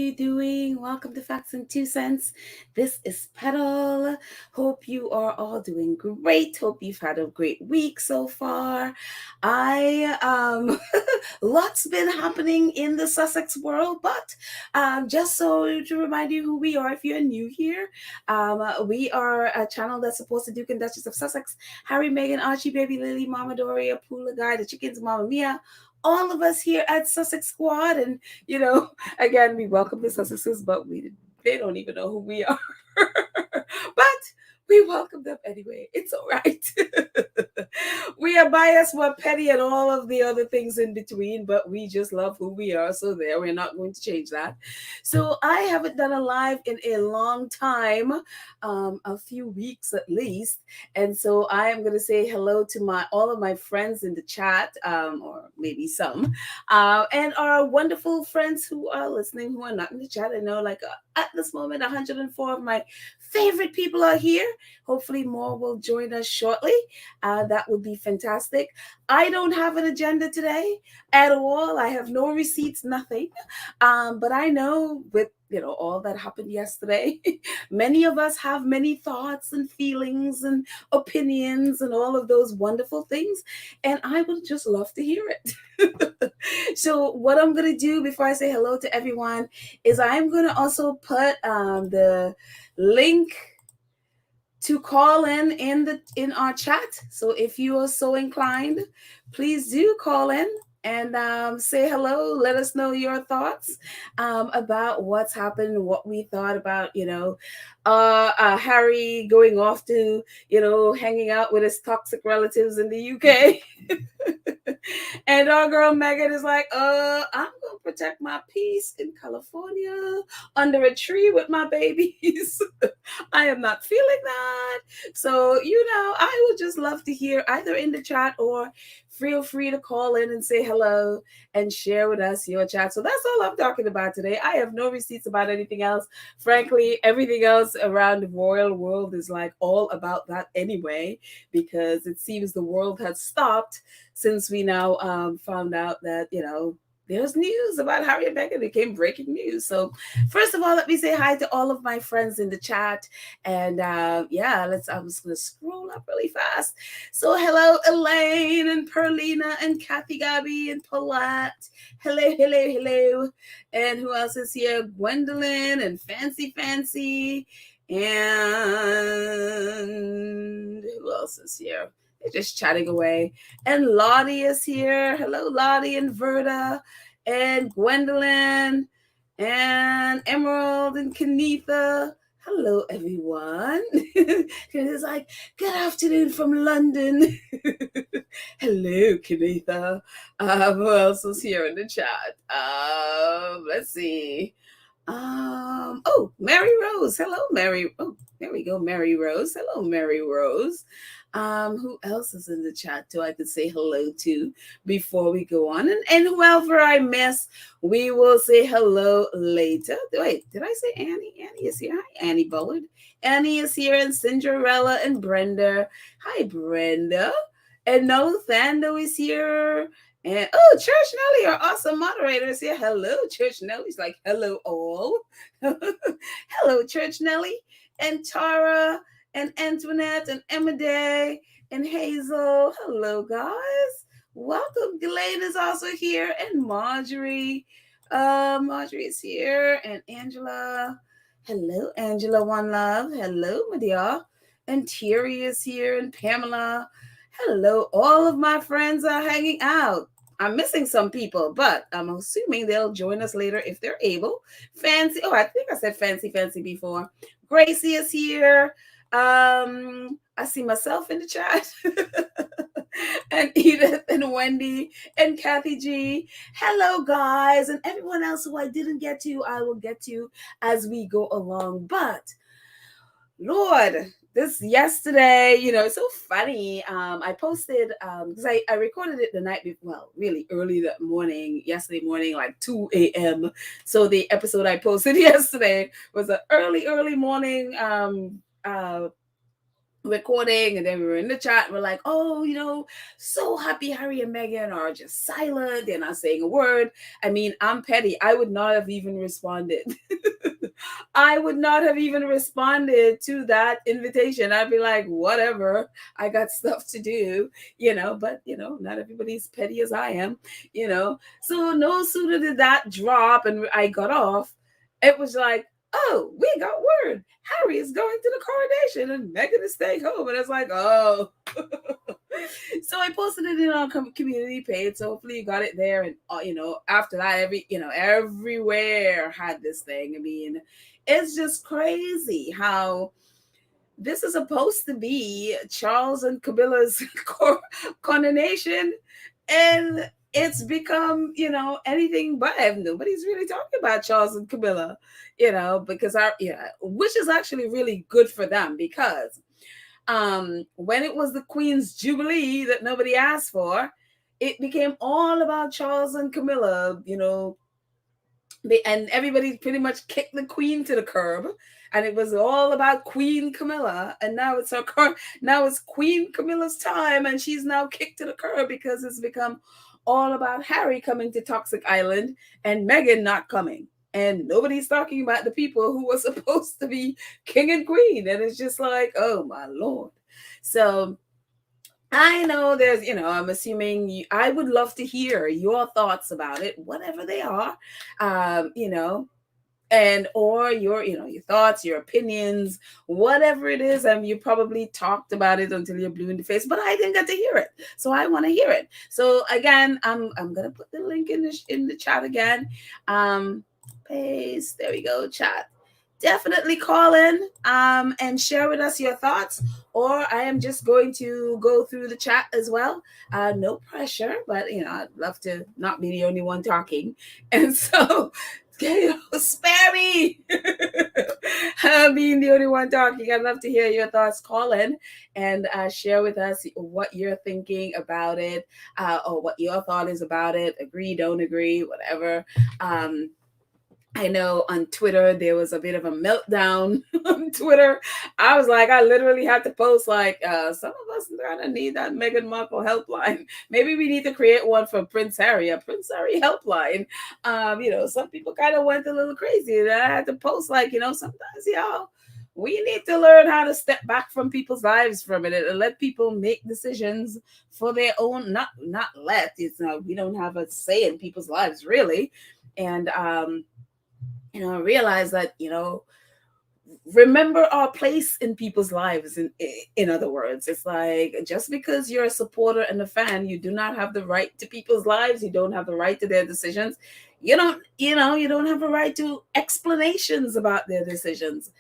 you doing? Welcome to Facts and Two Cents. This is Petal. Hope you are all doing great. Hope you've had a great week so far. Lots been happening in the Sussex world, but just so to remind you who we are, if you're new here, we are a channel that supports the Duke and Duchess of Sussex, Harry, Meghan, Archie, Baby Lily, Mama Doria, Poola Guy, the chickens, Mama Mia. All of us here at Sussex Squad, and again, we welcome the Sussexes, but they don't even know who we are. But we welcome them anyway. It's all right. We are biased, we're petty, and all of the other things in between, but we just love who we are. So there, we're not going to change that. So I haven't done a live in a long time, a few weeks at least. And so I am going to say hello to all of my friends in the chat, or maybe some, and our wonderful friends who are listening, who are not in the chat. I know, at this moment, 104 of my favorite people are here. Hopefully, more will join us shortly. That would be fantastic. I don't have an agenda today at all. I have no receipts, nothing. But I know with all that happened yesterday, many of us have many thoughts and feelings and opinions and all of those wonderful things, and I would just love to hear it. So what I'm going to do before I say hello to everyone is I'm going to also put the link to call in our chat. So if you are so inclined, please do call in and say hello. Let us know your thoughts about what's happened, what we thought about, Harry going off to, hanging out with his toxic relatives in the UK. And our girl Meghan is like, I'm going to protect my peace in California under a tree with my babies. I am not feeling that. So, I would just love to hear either in the chat or feel free to call in and say hello and share with us your chat. So that's all I'm talking about today. I have no receipts about anything else. Frankly, everything else around the royal world is all about that anyway, because it seems the world has stopped since we now found out that, there's news about Harry and Meghan. It became breaking news. So first of all, let me say hi to all of my friends in the chat. And I'm just going to scroll up really fast. So hello, Elaine and Perlina and Kathy Gabby and Paulette. Hello, hello, hello. And who else is here? Gwendolyn and Fancy Fancy. And who else is here? They're just chatting away. And Lottie is here. Hello, Lottie and Verda and Gwendolyn and Emerald and Kenitha. Hello, everyone. It's like, good afternoon from London. Hello, Kenitha. Who else is here in the chat? Let's see. Mary Rose. Hello, Mary. Oh, there we go, Mary Rose. Hello, Mary Rose. Who else is in the chat too I could say hello to before we go on? And whoever I miss, we will say hello later. Wait, did I say Annie? Annie is here. Hi, Annie Bullard. Annie is here, and Cinderella and Brenda. Hi, Brenda. And Nothando is here. And Church Nelly, our awesome moderators here. Hello, Church Nelly's like, hello all. Hello, Church Nelly and Tara and Antoinette and Emma Day and Hazel. Hello, guys. Welcome. Ghislaine is also here, and Marjorie. Marjorie is here, and Angela. Hello, Angela. One love. Hello, my dear. And Thierry is here, and Pamela. Hello, all of my friends are hanging out. I'm missing some people, but I'm assuming they'll join us later if they're able. Fancy. Oh, I think I said Fancy before. Gracie is here. I see myself in the chat. And Edith and Wendy and Kathy G. Hello, guys. And everyone else who I didn't get to, I will get to as we go along. But, Lord, this yesterday, it's so funny. I posted, because I recorded it the night before, well, really early that morning, yesterday morning, like 2 a.m. So the episode I posted yesterday was an early morning recording, and then we were in the chat. We're like, oh, so happy Harry and Meghan are just silent. They're not saying a word. I mean, I'm petty. I would not have even responded. I would not have even responded to that invitation. I'd be like, whatever, I got stuff to do, but not everybody's petty as I am, So no sooner did that drop and I got off, it was like, oh, we got word. Harry is going to the coronation and Meghan is staying home. And it's like, oh. So I posted it in our community page. So hopefully you got it there. And, after that, everywhere had this thing. I mean, it's just crazy how this is supposed to be Charles and Camilla's coronation. And it's become, anything but. Nobody's really talking about Charles and Camilla, because which is actually really good for them, because when it was the Queen's Jubilee that nobody asked for, it became all about Charles and Camilla, and everybody pretty much kicked the Queen to the curb, and it was all about Queen Camilla. And now it's Queen Camilla's time, and she's now kicked to the curb because it's become all about Harry coming to Toxic Island and Meghan not coming. And nobody's talking about the people who were supposed to be king and queen. And it's just like, oh my Lord. So I know there's, I'm assuming I would love to hear your thoughts about it, whatever they are, and or your thoughts, your opinions, whatever it is. You probably talked about it until you're blue in the face, but I didn't get to hear it, so I want to hear it. So again, I'm gonna put the link in the chat again. Paste, there we go, chat. Definitely call in and share with us your thoughts, or I am just going to go through the chat as well. No pressure, but I'd love to not be the only one talking, and so spare me being the only one talking. I'd love to hear your thoughts. Call in and share with us what you're thinking about it, or what your thought is about it. Agree, don't agree, whatever. I know on Twitter there was a bit of a meltdown on Twitter. I was like, I literally had to post like, some of us are gonna need that Meghan Markle helpline. Maybe we need to create one for Prince Harry, a Prince Harry helpline. Some people kind of went a little crazy, and I had to post like, sometimes y'all, we need to learn how to step back from people's lives for a minute and let people make decisions for their own. Not let. We don't have a say in people's lives really, and realize that, remember our place in people's lives. In other words, it's like, just because you're a supporter and a fan, you do not have the right to people's lives. You don't have the right to their decisions. You don't have a right to explanations about their decisions.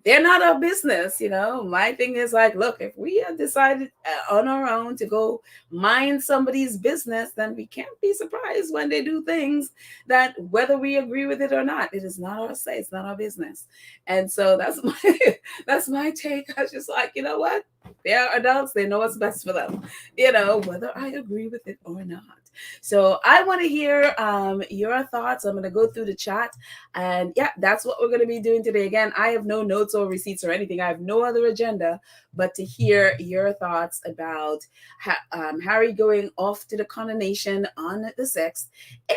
They're not our business. My thing is like, look, if we have decided on our own to go mind somebody's business, then we can't be surprised when they do things that, whether we agree with it or not, it is not our say, it's not our business. And so that's my take. I was just like, you know what? They're adults, they know what's best for them, whether I agree with it or not. So I want to hear your thoughts. I'm going to go through the chat, and yeah, that's what we're going to be doing today. Again, I have no notes or receipts or anything. I have no other agenda but to hear your thoughts about Harry going off to the coronation on the 6th,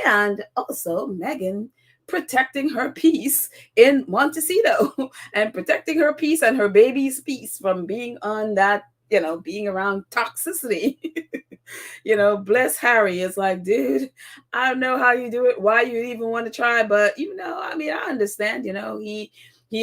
and also Meghan protecting her peace in Montecito and protecting her peace and her baby's peace from being on that, being around toxicity. Bless Harry. It's like, dude, I don't know how you do it, why you even want to try, but I understand. He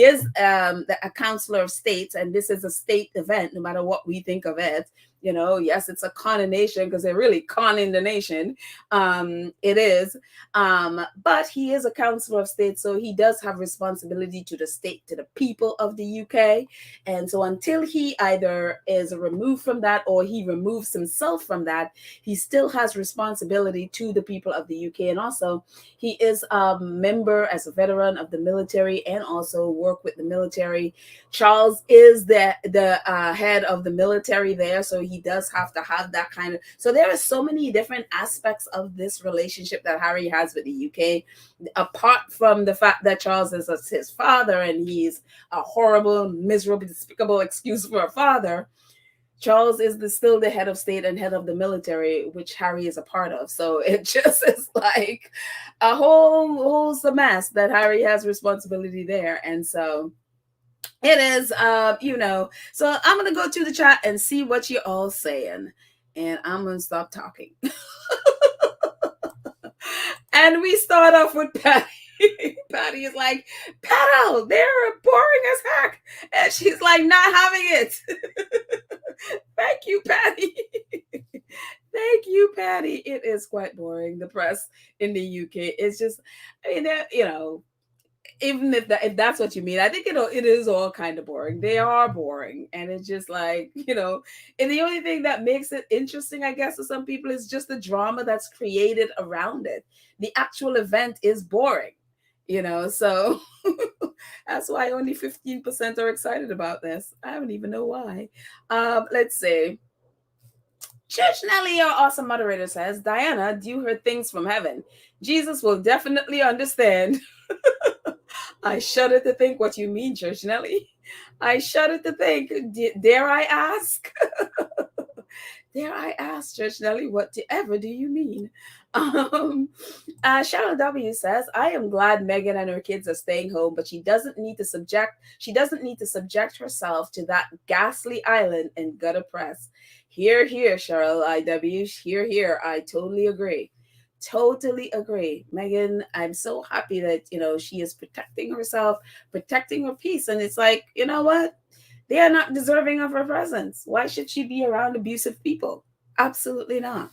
is a counselor of state, and this is a state event, no matter what we think of it. Yes, it's a coronation because they're really conning the nation. It is. But he is a counselor of state, so he does have responsibility to the state, to the people of the UK. And so until he either is removed from that or he removes himself from that, he still has responsibility to the people of the UK. And also, he is a member, as a veteran of the military, and also work with the military. Charles is the head of the military there, so he does have to have that kind of. So there are so many different aspects of this relationship that Harry has with the UK, apart from the fact that Charles is his father and he's a horrible, miserable, despicable excuse for a father. Charles is still the head of state and head of the military, which Harry is a part of. So it just is like a whole mess that Harry has responsibility there. And so it is, so I'm going to go to the chat and see what you're all saying. And I'm going to stop talking. And we start off with Patty. Patty is like, Paddle, they're boring as heck. And she's like, not having it. Thank you, Patty. Thank you, Patty. It is quite boring. The press in the UK is just, I mean, even if that's what you mean, I think it is all kind of boring. They are boring, and it's just like, and the only thing that makes it interesting, I guess, to some people is just the drama that's created around it. The actual event is boring, so that's why only 15% are excited about this. I don't even know why. Let's see. Church Nelly, our awesome moderator, says, Diana, do you hear things from heaven? Jesus will definitely understand. I shudder to think what you mean, Church Nelly. I shudder to think. Dare I ask? Dare I ask, Church Nelly, whatever do you mean? Cheryl W says, I am glad Meghan and her kids are staying home, but she doesn't need to subject herself to that ghastly island and gutter press. Hear, Cheryl IW. Hear. I totally agree. Totally agree. Meghan, I'm so happy that, she is protecting herself, protecting her peace. And it's like, you know what? They are not deserving of her presence. Why should she be around abusive people? Absolutely not.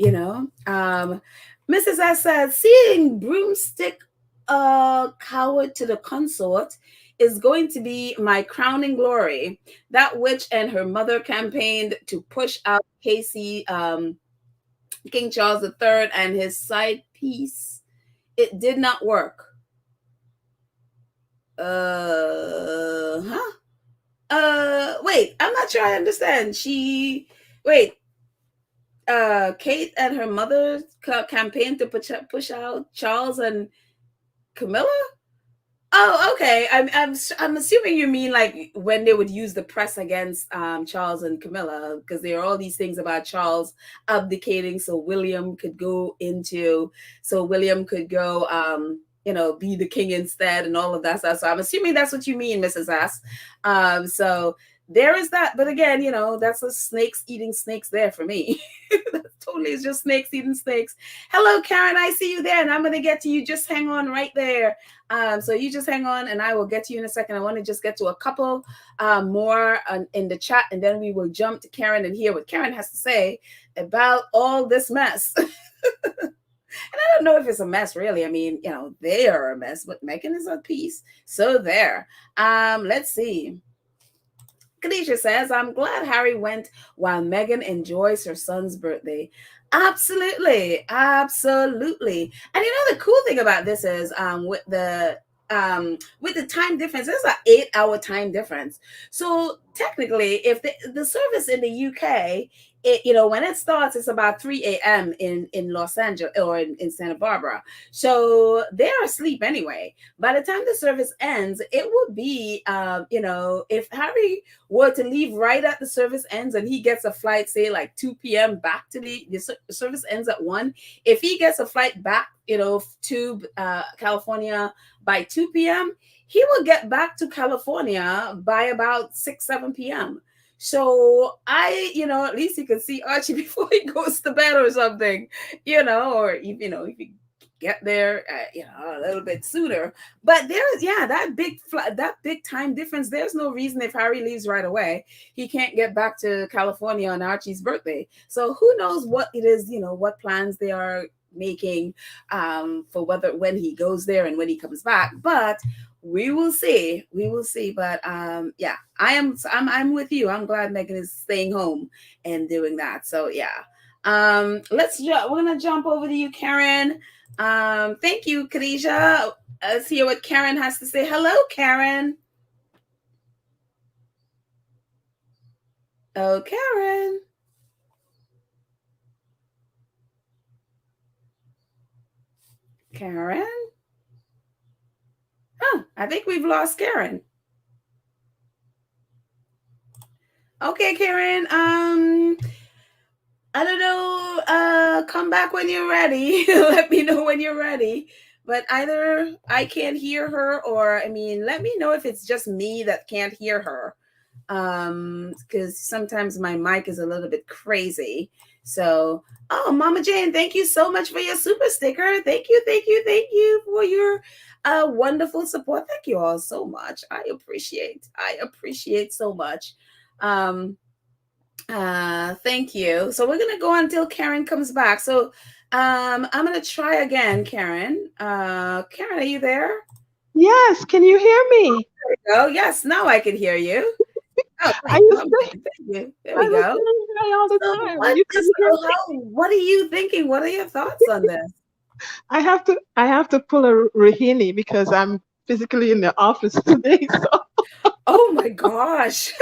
Mrs. S says, seeing broomstick coward to the consort is going to be my crowning glory. That witch and her mother campaigned to push out Casey, King Charles III and his side piece. It did not work. Wait, I'm not sure I understand. Kate and her mother campaigned to push out Charles and Camilla? Oh, okay. I'm assuming you mean like when they would use the press against Charles and Camilla, because there are all these things about Charles abdicating so William could go, be the king instead and all of that stuff. So I'm assuming that's what you mean, Mrs. S. So there is that. But again, that's a snakes eating snakes there for me. That totally is just snakes eating snakes. Hello, Karen. I see you there, and I'm going to get to you. Just hang on right there. So you just hang on, and I will get to you in a second. I want to just get to a couple more in the chat, and then we will jump to Karen and hear what Karen has to say about all this mess. And I don't know if it's a mess, really. I mean, they are a mess, but Meghan is at peace. So there. Let's see. Khadijah says, I'm glad Harry went while Meghan enjoys her son's birthday. Absolutely. And the cool thing about this is with the time difference, there's an 8-hour time difference. So technically, if the service in the UK, when it starts, it's about 3 a.m. in Los Angeles or in Santa Barbara. So they're asleep anyway. By the time the service ends, it would be, if Harry were to leave right at the service ends and he gets a flight, say like 2 p.m. back to the service ends at 1. If he gets a flight back, to California by 2 p.m., he will get back to California by about 6, 7 p.m. So at least he can see Archie before he goes to bed or something, or if you get there, a little bit sooner. But there's, that big time difference. There's no reason if Harry leaves right away, he can't get back to California on Archie's birthday. So who knows what it is, what plans they are making for when he goes there and when he comes back. But we will see. But I'm with you. I'm glad Meghan is staying home and doing that. So we're gonna jump over to you, Karen. Thank you, Khadijah. Let's hear what Karen has to say. Hello, Karen. Oh, Karen. Karen? Oh, I think we've lost Karen. Okay, Karen. I don't know. Come back when you're ready. Let me know when you're ready. But either I can't hear her, or I mean, let me know if it's just me that can't hear her. Because sometimes my mic is a little bit crazy. So, oh, Mama Jane, thank you so much for your super sticker. Thank you for your wonderful support. Thank you all so much. I appreciate so much. Um, thank you. So we're gonna go until Karen comes back. So I'm gonna try again, Karen. Karen, are you there? Yes, can you hear me? There we go. Yes, now I can hear you. Oh, I thank you. was Mom. saying, Thank you. There I we was go. saying hi all the So time, and what you is couldn't hear me. what are you thinking? What are your thoughts on this? I have to pull a Rahini because I'm physically in the office today, so Oh my gosh.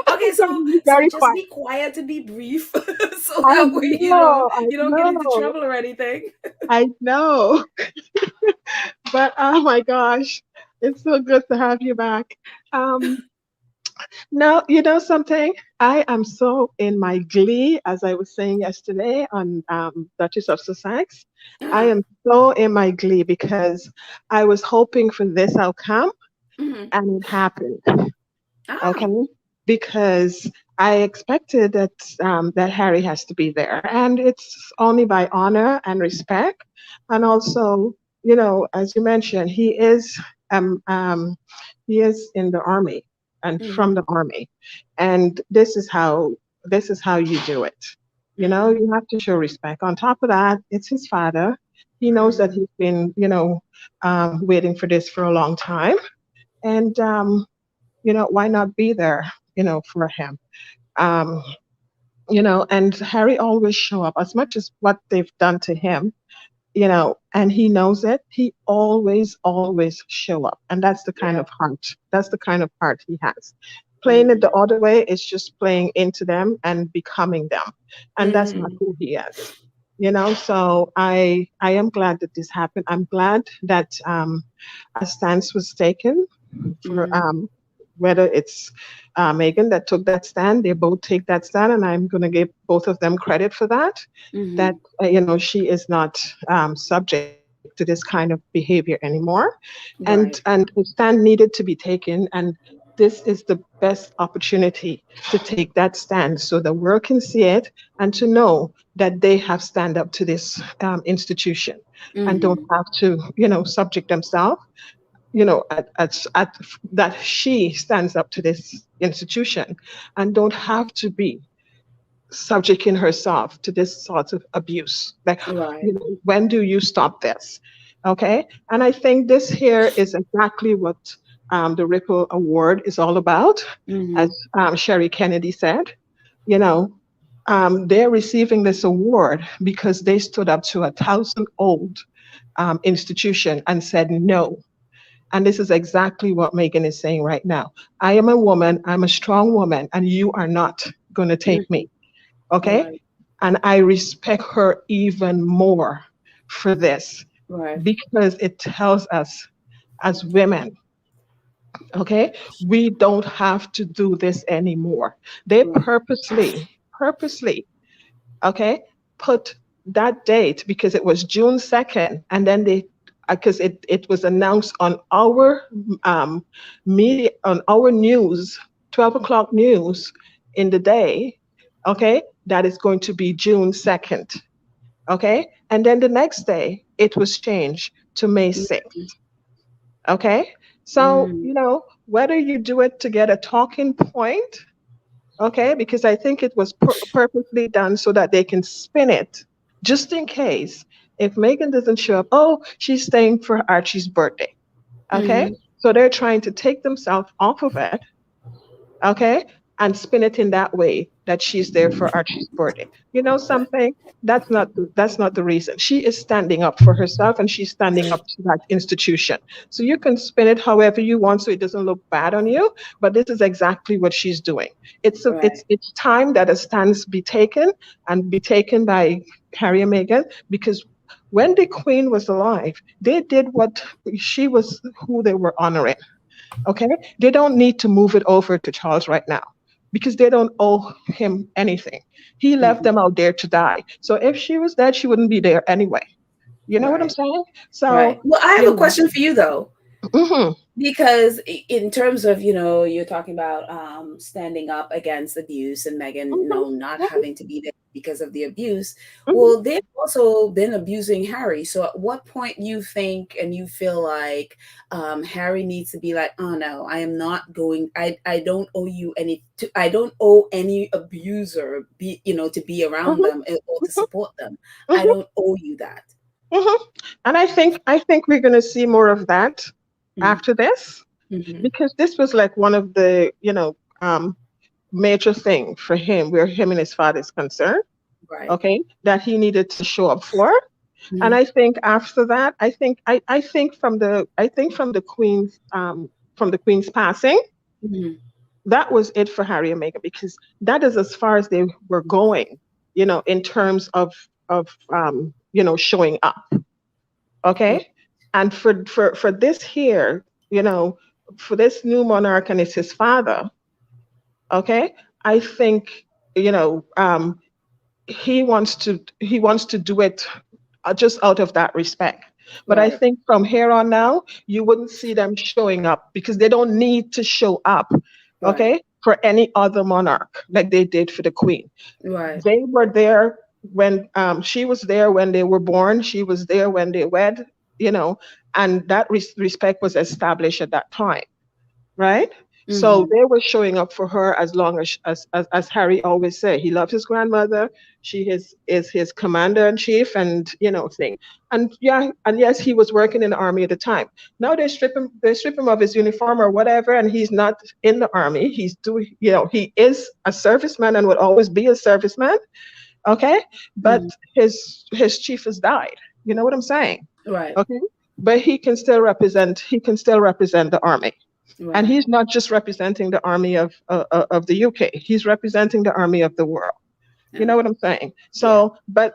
Okay, I'm going so to be so very just quiet. be quiet to be brief, so I that way know, I you don't get into know, trouble or anything. I know. But oh my gosh, it's so good to have you back. Um, No, you know something? I am so in my glee, as I was saying yesterday on Duchess of Sussex. I Ah, am so in my glee because I was hoping for this outcome mhm. and it happened. Okay, Ah. because I expected that Harry has to be there, and it's only by honor and respect, and also, as you mentioned, um um he is in the army and from Mhm. the army, and this is how you do it. Mhm. You have to show respect. On top of that, it's his father. He knows that Mhm. he's been, waiting for this for a long time, and why not be there, for him? Um, and Harry always show up as much as what they've done to him, and he knows it. He always show up. And Yeah. that's the kind of heart he has. Playing it Mhm. the other way is just playing into them and becoming them. And that's not Mhm. who he is. So I am glad that this happened. I'm glad that a stance was taken for Mhm. whether it's Meghan that took that stand. They both take that stand, and I'm going to give both of them credit for that. That Mhm. she is not subject to this kind of behavior anymore, and Right. a stand needed to be taken, and this is the best opportunity to take that stand so the world can see it and to know that they have stand up to this institution and don't Mhm. have to subject themselves, at that she stands up to this institution and don't have to be subjecting herself to this sort of abuse. Like, Right. when do you stop this? Okay. And I think this here is exactly what the Ripple Award is all about. As Mhm. Sherry Kennedy said, you know, they're receiving this award because they stood up to a thousand-old institution and said no. And this is exactly what Megan is saying right now. I am a woman, I'm a strong woman, and you are not going to take Mhm. me. Okay. Right. And I respect her even more for this Right. because it tells us as women, okay, we don't have to do this anymore. They Right. purposely, okay, put that date because it was June 2nd, and then because it was announced on our media, on our news, 12 o'clock news in the day, okay, that is going to be June 2nd, okay, and then the next day it was changed to May 6th, okay. So, Mhm. whether you do it to get a talking point, okay, because I think it was purposely done so that they can spin it just in case if Megan doesn't show up. Oh, she's staying for Archie's birthday, okay. Mhm. So they're trying to take themselves off of it, okay, and spin it in that way that she's there for Archie's birthday. You know something? That's not the reason. She is standing up for herself and she's standing up to that institution. So you can spin it however you want so it doesn't look bad on you, but this is exactly what she's doing. Right. It's time that a stance be taken and be taken by Harry and Meghan because When the Queen was alive, they did what she was, who they were honoring. Okay, they don't need to move it over to Charles right now because they don't owe him anything. He left Mhm. them out there to die. So if she was dead, she wouldn't be there anyway. You know what I'm Right. saying? Right. So, Well, I have you a know, question for you though. hmm Because in terms of, you're talking about standing up against abuse and Meghan, hmm not hmm having to be there because of the abuse. hmm Well, they've also been abusing Harry. So at what point you think and you feel like Harry needs to be like, oh no, I am not going. I don't owe you any. I don't owe any abuser to be around hmm them or to support them. I hmm don't owe you that. hmm And I think we're going to see more of that after this, Mm-hmm. because this was like one of the, major thing for him, where him and his father is concerned. Right. Okay, that he needed to show up for. And Mm-hmm. I think after that, I think from the Queen's passing, Mm-hmm. that was it for Harry and Meghan, because that is as far as they were going, in terms of showing up. Right. Okay. And for this here, for this new monarch, and it's his father. Okay. I think, you know, um, he wants to do it, just out of that respect. But I Right. think from here on now, you wouldn't see them showing up, because they don't need to show up, Right. okay, for any other monarch like they did for the Queen. Right. They were there when, she was there when they were born. She was there when they wed, you know, and that respect was established at that time, right? So Mm-hmm. they were showing up for her, as long as Harry always said, he loves his grandmother. She is his commander in chief, and thing. And yeah, and yes, he was working in the army at the time. Now they strip him of his uniform or whatever, and he's not in the army. He's doing, he is a serviceman and would always be a serviceman. Okay, but Mm-hmm. his chief has died. You know what I'm saying? Right. Okay, but he can still represent the army. And Right. he's not just representing the army of the UK. He's representing the army of the world. You Yeah. know what I'm saying? Yeah. So, but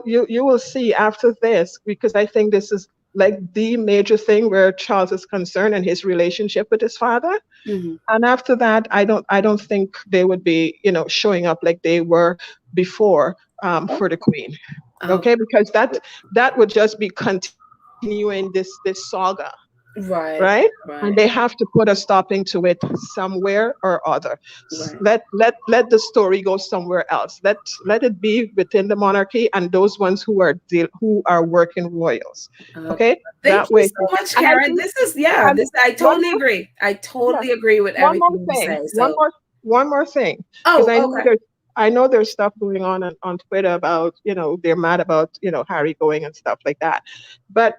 you will see after this, because I think this is like the major thing where Charles is concerned, and his relationship with his father. Mm-hmm. And after that, I don't think they would be, showing up like they were before, Oh, for the Queen. oh, Okay, because that would just be continuing this saga, right? right. And they Right. have to put a stopping to it somewhere or other. Right. Let the story go somewhere else. Let it be within the monarchy, and those ones who are working royals. Okay. Okay, Thank that you way. so much, And I Karen. think, This is, yeah, and this, I one totally more, agree. I yeah, totally agree with one more everything you thing, say. So, one more thing, because oh, I know okay. there's stuff going on Twitter about, they're mad about, Harry going and stuff like that. But,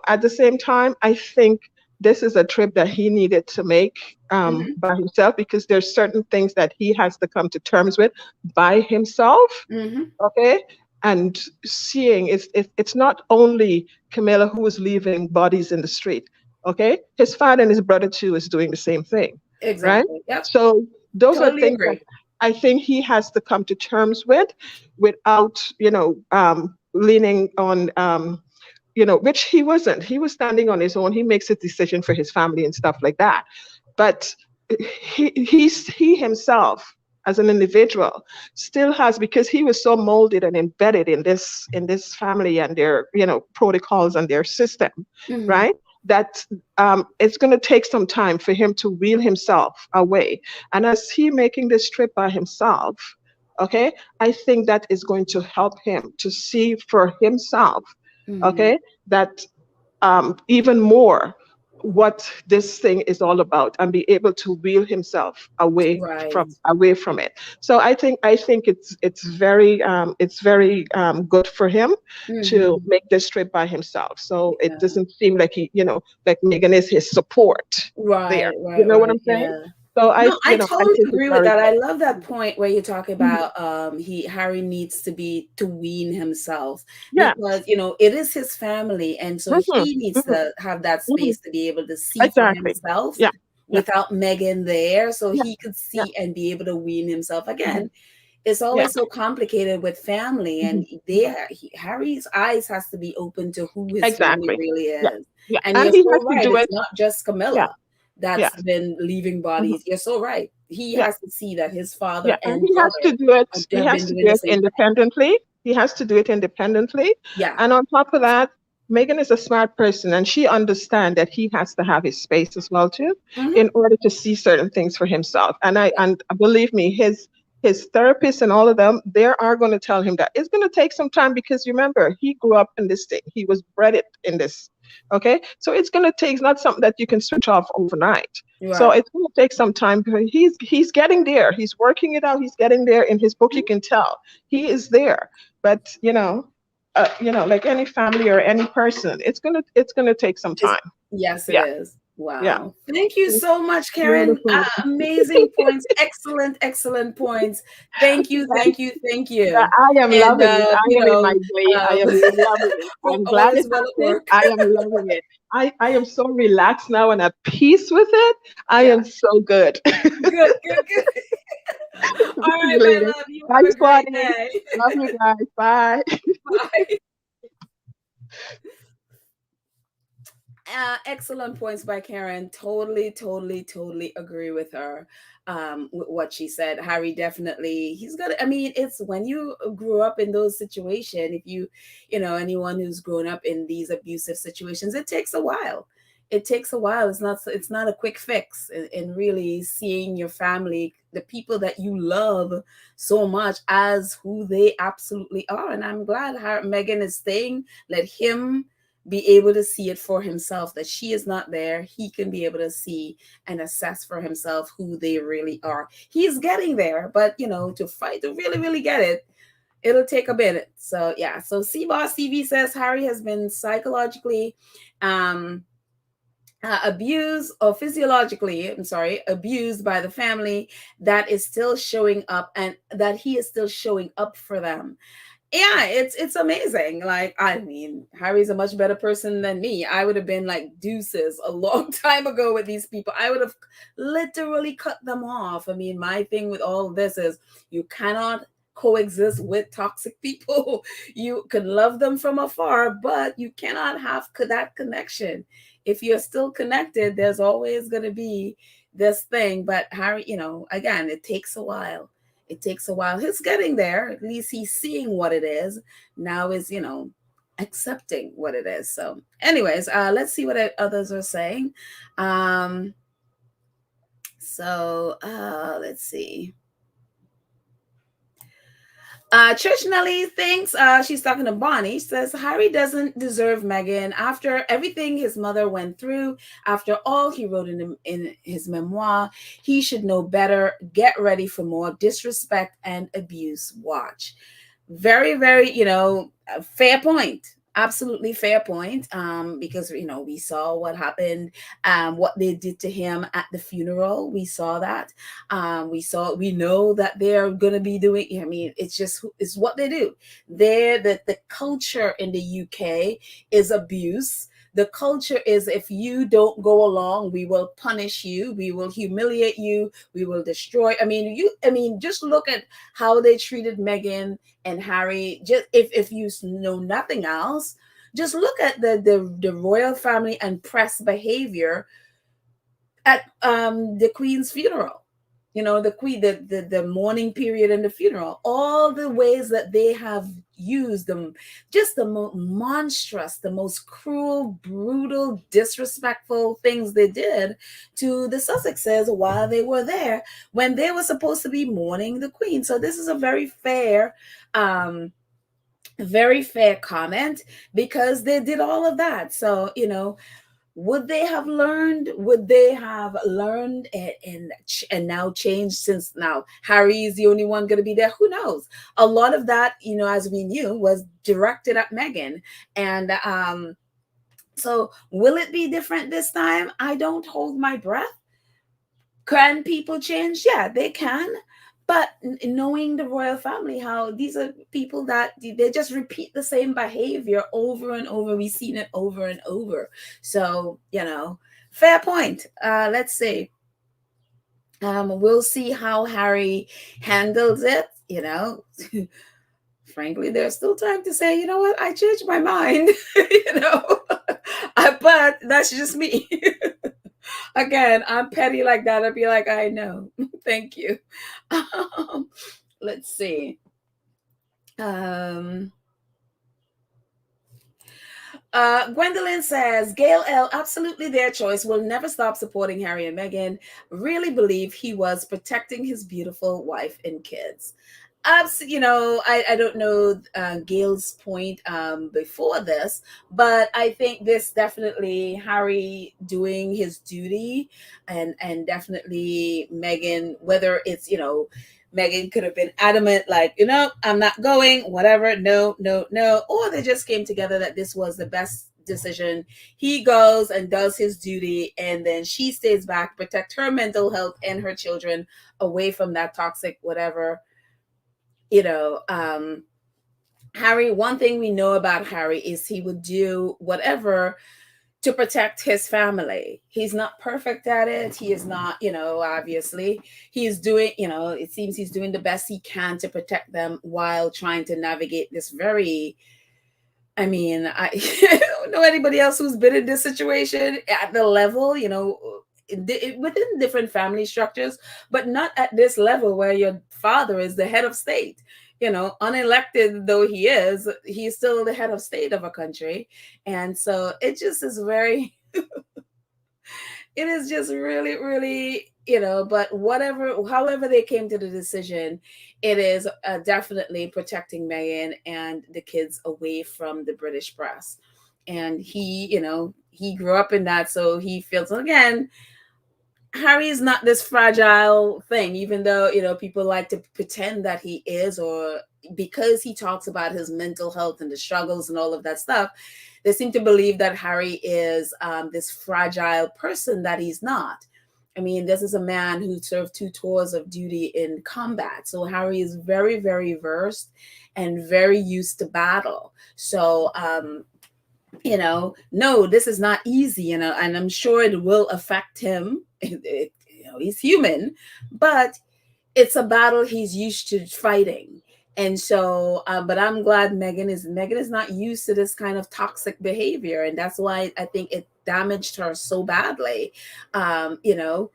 at the same time, I think this is a trip that he needed to make, Mm-hmm. by himself, because there's certain things that he has to come to terms with by himself. Mm-hmm. Okay. And seeing, it's not only Camilla who is leaving bodies in the street. Okay, his father and his brother too is doing the same thing, right? Exactly. Yep. So those are Totally things that agree. I think he has to come to terms with, without, leaning on, which he wasn't. He was standing on his own. He makes a decision for his family and stuff like that. But he himself, as an individual, still has, because he was so molded and embedded in this family and their, protocols and their system, Mm-hmm. right? That, it's going to take some time for him to wheel himself away. And as he making this trip by himself, okay, I think that is going to help him to see for himself, Mm-hmm. okay, that, even more, what this thing is all about, and be able to wheel himself away Right. from it. So I think it's very good for him to Mm-hmm. make this trip by himself. So it Yeah. doesn't seem like like Megan is his support there. Right, You right, know what right. I'm saying? Yeah. So No, I I totally think it's agree with very that. I good. love that point where you talk Mhm. about he Harry needs to wean himself Yeah. because it is his family, and so hmm he needs hmm to have that hmm space to be able to see for Exactly. himself Yeah. Yeah. without Megan there, so Yeah. he could Yeah. see and be able to wean himself Mhm. again. It's Yeah. always so complicated with family, and Mhm. Harry's eyes has to be open to who his family Exactly. really Yeah. is. Yeah. And And you're he so has to right, do it's it. not just Yeah. Camilla that's Yeah. been leaving Mhm. bodies. You're so right. He Yeah. has to see that his Yeah, father and and he has to brother do it. He have has been to doing do the it same thing. independently. He has to do it independently. Yeah. And on top of that, Megan is a smart person, and she understands that he has to have his space as well too, Hmm. in order to see certain things for himself. Yeah. And believe me, his therapist and all of them, they are going to tell him that it's going to take some time because remember, he grew up in this thing. He was bred it in this. Okay, so it's going to take. It's not something that you can switch off overnight. So Right. it's going to take some time. But he's getting there. He's working it out. He's getting there. In his book, you can tell he is there. But like any family or any person, it's gonna take some It's, time. yes, it Yeah, is. yeah. Wow. Thank you so much, Karen. Beautiful. Amazing points. Excellent, excellent points. Thank you, Yeah, thank you, thank yeah, you. I am And, loving it. I am in my day. I um, am loving it. I'm all glad is it well at happened. work. I am loving it. I am so relaxed now and at peace with it. I Yeah. am so good. Good, good, good. All See right, you my later. love. You Bye, have a great Squatty. day. Love you guys. Bye. Bye. Excellent points by Karen. Totally, totally, totally agree with her. With what she said. Harry definitely, he's got. I mean, it's when you grew up in those situations. If anyone who's grown up in these abusive situations, it takes a while. It takes a while. It's not a quick fix. In really seeing your family, the people that you love so much as who they absolutely are. And I'm glad Meghan is staying. Let him be able to see it for himself, that she is not there. He can be able to see and assess for himself who they really are. He's getting there, but to fight to really, really get it, it'll take a minute. So yeah. So CBoss TV says Harry has been psychologically um abused, or physiologically, I'm sorry, abused by the family, that is still showing up, and that he is still showing up for them. Yeah, it's amazing. Like, I mean, Harry's a much better person than me. I would have been like deuces a long time ago with these people. I would have literally cut them off. I mean, my thing with all of this is you cannot coexist with toxic people. You can love them from afar, but you cannot have that connection. If you're still connected, there's always going to be this thing. But Harry, again, it takes a while. It takes a while. He's getting there. At least he's seeing what it is. Now is, accepting what it is. So, anyways, let's see what others are saying. Um, let's see. Church Nelly thinks, she's talking to Bonnie. She says Harry doesn't deserve Meghan after everything his mother went through. After all he wrote in his memoir, he should know better. Get ready for more disrespect and abuse. Watch. Very, very, a fair point. Absolutely fair point. Because we saw what happened, what they did to him at the funeral. We saw that. We know that they're gonna be doing. I mean, it's what they do. The culture in the UK is abuse. The culture is, if you don't go along, we will punish you, we will humiliate you, we will destroy. I mean, just look at how they treated Meghan and Harry. Just if you know nothing else, just look at the royal family and press behavior at the Queen's funeral. The queen, the mourning period and the funeral, all the ways that they have used them, just the monstrous, the most cruel, brutal, disrespectful things they did to the Sussexes while they were there, when they were supposed to be mourning the Queen. So this is a very fair comment, because they did all of that. So would they have learned? Would they have learned and now changed, since now Harry is the only one going to be there? Who knows? A lot of that, as we knew, was directed at Meghan. And so will it be different this time? I don't hold my breath. Can people change? Yeah, they can. But knowing the royal family, how these are people that they just repeat the same behavior over and over. We've seen it over and over. So, fair point. Let's see. We'll see how Harry handles it. you know, frankly, there's still time to say, you know what, I changed my mind, you know, but that's just me. Again, I'm petty like that. I'd be like, I know. Thank you. Um, let's see. Um, Gwendolyn says, Gail L., absolutely their choice, will never stop supporting Harry and Meghan. Really believe he was protecting his beautiful wife and kids. I don't know Gail's point before this, but I think this definitely Harry doing his duty, and definitely Meghan, whether it's, Meghan could have been adamant, like, I'm not going, whatever, no, no, no, or they just came together that this was the best decision. He goes and does his duty, and then she stays back, protect her mental health and her children away from that toxic whatever. Harry, one thing we know about Harry is he would do whatever to protect his family. He's not perfect at it. He is not, obviously. He's doing, it seems he's doing the best he can to protect them while trying to navigate this very, I I don't know anybody else who's been in this situation at the level, within different family structures, but not at this level where your father is the head of state. Unelected though he is, he's still the head of state of a country. And so it just is very, it is just really, really, but however they came to the decision, it is definitely protecting Meghan and the kids away from the British press. And he grew up in that. So he feels, again, Harry is not this fragile thing, even though, people like to pretend that he is, or because he talks about his mental health and the struggles and all of that stuff, they seem to believe that Harry is this fragile person that he's not. I mean, this is a man who served 2 tours of duty in combat. So Harry is very, very versed and very used to battle. So, no, this is not easy, and I'm sure it will affect him. He's human, but it's a battle he's used to fighting. And so, but I'm glad Meghan is not used to this kind of toxic behavior, and that's why I think it damaged her so badly. Who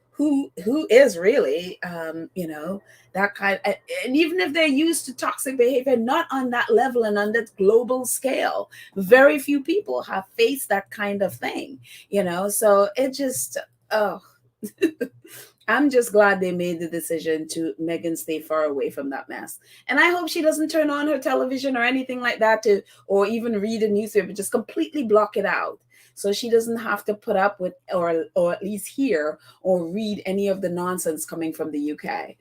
is really, that kind and even if they're used to toxic behavior, not on that level and on that global scale, very few people have faced that kind of thing. So it just, oh. I'm just glad they made the decision to Meghan stay far away from that mess. And I hope she doesn't turn on her television or anything like that, or even read a newspaper, just completely block it out. So she doesn't have to put up with, or at least hear or read any of the nonsense coming from the UK.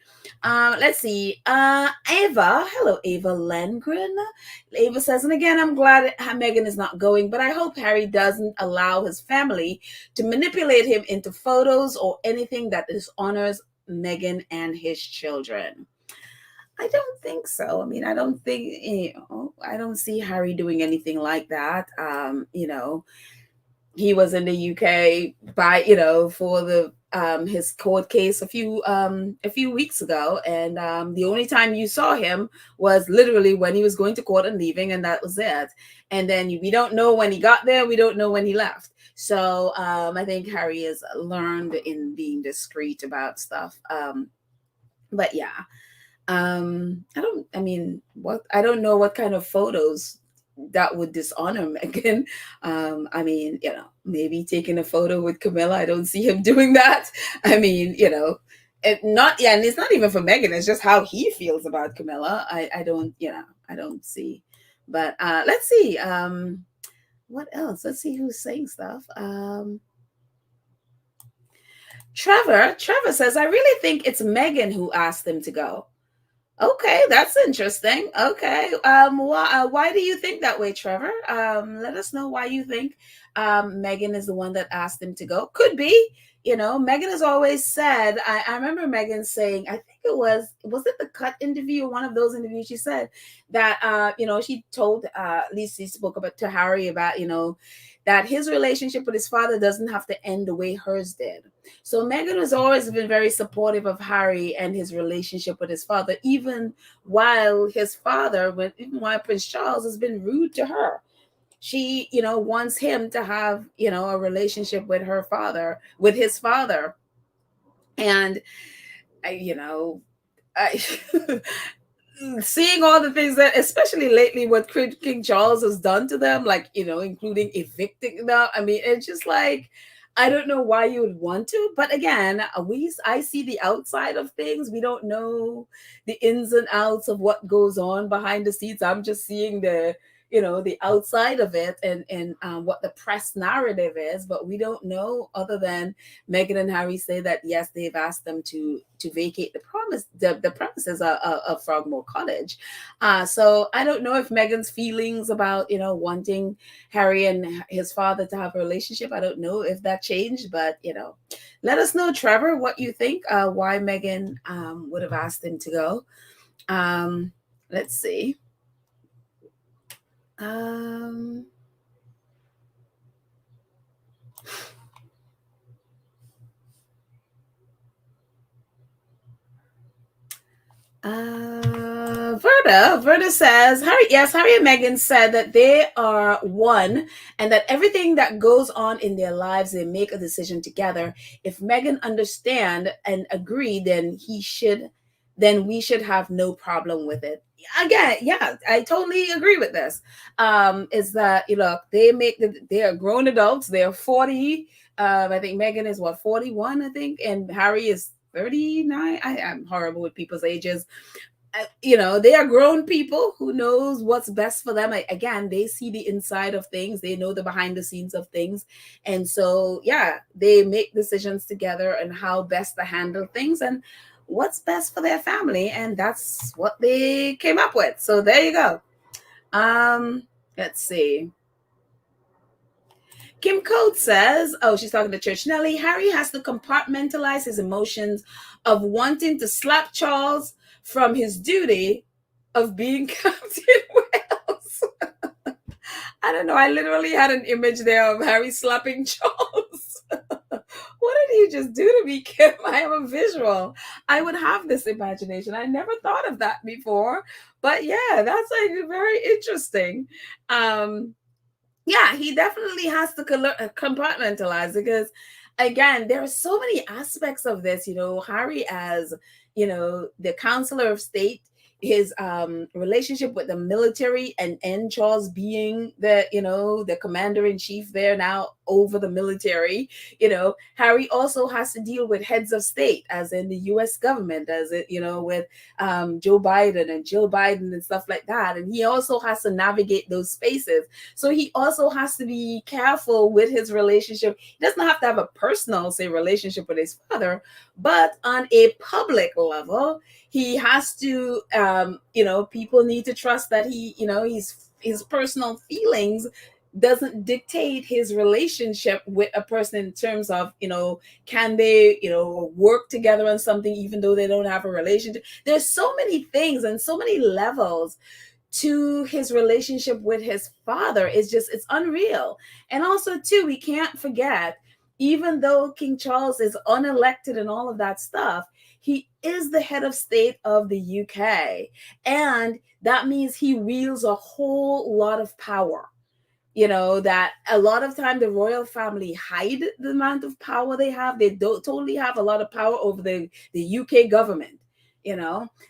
Let's see. Ava, hello, Ava Lengren. Ava says, and again, I'm glad Meghan is not going, but I hope Harry doesn't allow his family to manipulate him into photos or anything that dishonors Meghan and his children. I don't think so. I mean, I don't think, I don't see Harry doing anything like that. He was in the UK for the his court case a few weeks ago, and the only time you saw him was literally when he was going to court and leaving, and that was it. And then we don't know when he got there, we don't know when he left. So I think Harry has learned in being discreet about stuff. But yeah, I don't know what kind of photos that would dishonor Meghan. Maybe taking a photo with Camilla. I don't see him doing that. And it's not even for Meghan. It's just how he feels about Camilla. I don't see. But let's see. What else? Let's see who's saying stuff. Trevor says, I really think it's Meghan who asked him to go. Okay, that's interesting. Okay, why do you think that way, Trevor? Let us know why you think Meghan is the one that asked him to go. Could be, Meghan has always said, I remember Meghan saying, I think was it the Cut interview or one of those interviews, she said that, she told, at least she spoke about to Harry about, that his relationship with his father doesn't have to end the way hers did. So Meghan has always been very supportive of Harry and his relationship with his father, even while even while Prince Charles has been rude to her. She wants him to have a relationship with with his father. And I, I seeing all the things that, especially lately, what King Charles has done to them, like, including evicting them. I mean, it's just like, I don't know why you would want to, but again, I see the outside of things. We don't know the ins and outs of what goes on behind the scenes. I'm just seeing the outside of it, and what the press narrative is, but we don't know, other than Meghan and Harry say that yes, they've asked them to vacate the premises of Frogmore Cottage. So I don't know if Meghan's feelings about wanting Harry and his father to have a relationship, I don't know if that changed, but let us know, Trevor, what you think, why Meghan would have asked him to go. Let's see. Um, Verda says, Harry and Meghan said that they are one and that everything that goes on in their lives, they make a decision together. If Meghan understand and agree, then we should have no problem with it. Again, yeah, I totally agree with this. Is that, they are grown adults, they're 40. I think Meghan is 41, I think, and Harry is 39. I'm horrible with people's ages. They are grown people who knows what's best for them. Again, they see the inside of things, they know the behind the scenes of things, and so yeah, they make decisions together and how best to handle things and what's best for their family, and that's what they came up with. So there you go. Let's see. Kim Code says, oh, she's talking to Church Nelly. Harry has to compartmentalize his emotions of wanting to slap Charles from his duty of being Captain Wales. I don't know. I literally had an image there of Harry slapping Charles. What did he just do to me, Kim? I have a visual. I would have this imagination. I never thought of that before. But yeah, that's like very interesting. Yeah, he definitely has to compartmentalize, because again, there are so many aspects of this. Harry as the counselor of state, his relationship with the military, and Charles being the commander in chief there now over the military. Harry also has to deal with heads of state, as in the US government, as it with Joe Biden and Jill Biden and stuff like that, and he also has to navigate those spaces. So he also has to be careful with his relationship. He doesn't have to have a personal, say, relationship with his father, but on a public level, he has to people need to trust that his personal feelings doesn't dictate his relationship with a person, in terms of can they work together on something even though they don't have a relationship. There's so many things and so many levels to his relationship with his father. It's unreal. And also too, we can't forget, even though King Charles is unelected and all of that stuff, he is the head of state of the UK, and that means he wields a whole lot of power. That a lot of time the royal family hide the amount of power they have. They don't totally have a lot of power over the UK government.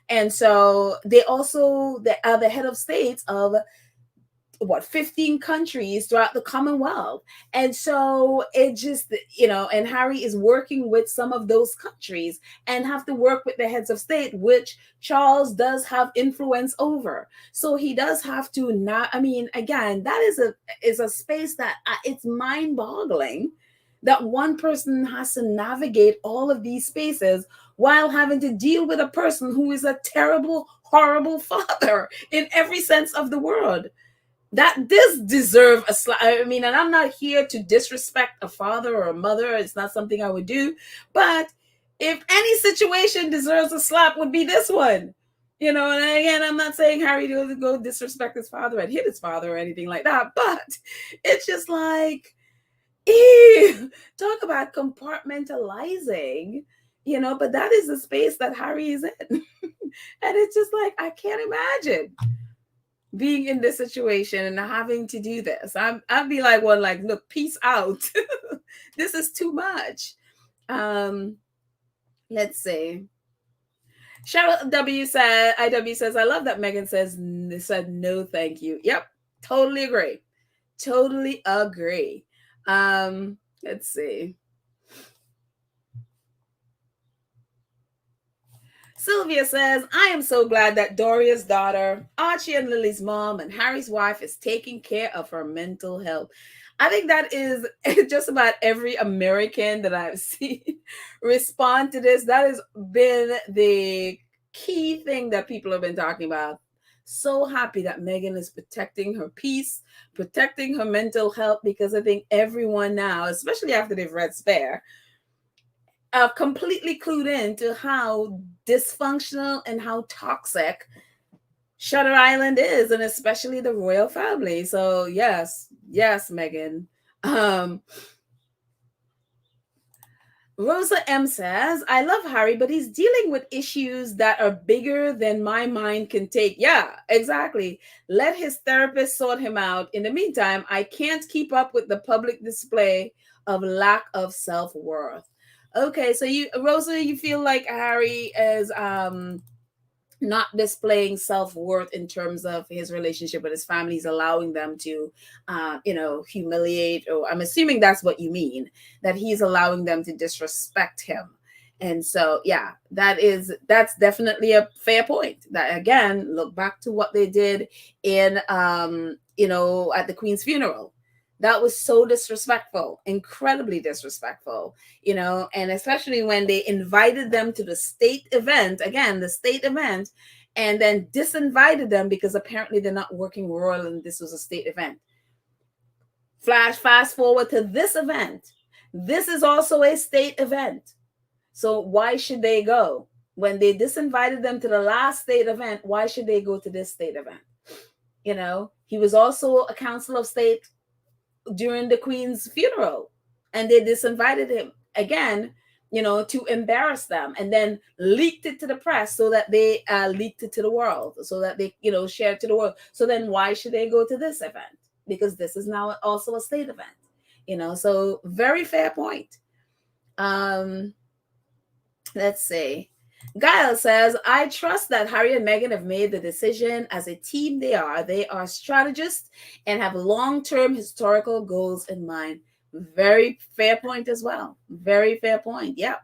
And so they also are the head of states of 15 countries throughout the Commonwealth. And so it just, and Harry is working with some of those countries and have to work with the heads of state, which Charles does have influence over. So he does have to not, again, that is a space that it's mind boggling that one person has to navigate all of these spaces while having to deal with a person who is a terrible, horrible father in every sense of the word. that this deserve a slap. I mean, and I'm not here to disrespect a father or a mother. It's not something I would do. But if any situation deserves a slap, would be this one. You know, and again, I'm not saying Harry to go disrespect his father and hit his father or anything like that, but it's just like, ew, talk about compartmentalizing, you know, but that is the space that Harry is in. And it's just like, I can't imagine being in this situation and having to do this. I'd be like, well, like, look, peace out. This is too much. Let's see. Cheryl W said, IW says, I love that Meghan said no, thank you. Yep, totally agree. Totally agree. Let's see. Sylvia says, I am so glad that Doria's daughter, Archie and Lily's mom, and Harry's wife is taking care of her mental health. I think that is just about every American that I've seen respond to this. That has been the key thing that people have been talking about. So happy that Meghan is protecting her peace, protecting her mental health, because I think everyone now, especially after they've read Spare, completely clued in to how dysfunctional and how toxic Shutter Island is, and especially the royal family. So yes, Meghan. Rosa M says, I love Harry, but he's dealing with issues that are bigger than my mind can take. Yeah, exactly. Let his therapist sort him out. In the meantime, I can't keep up with the public display of lack of self-worth. Okay, so Rosa, you feel like Harry is not displaying self-worth in terms of his relationship with his family. He's allowing them to humiliate, or I'm assuming that's what you mean, that he's allowing them to disrespect him. And so yeah, that's definitely a fair point. That again, look back to what they did in at the Queen's funeral. That was so disrespectful, incredibly disrespectful, and especially when they invited them to the state event, again, the state event, and then disinvited them because apparently they're not working royal and this was a state event. Fast forward to this event. This is also a state event. So why should they go? When they disinvited them to the last state event, why should they go to this state event? He was also a council of state during the Queen's funeral, and they disinvited him again, to embarrass them, and then leaked it to the press so that they leaked it to the world, so that they, shared to the world. So then why should they go to this event? Because this is now also a state event, so very fair point. Let's see. Gail says, I trust that Harry and Meghan have made the decision as a team. They are strategists and have long-term historical goals in mind. Very fair point as well. Very fair point. Yeah.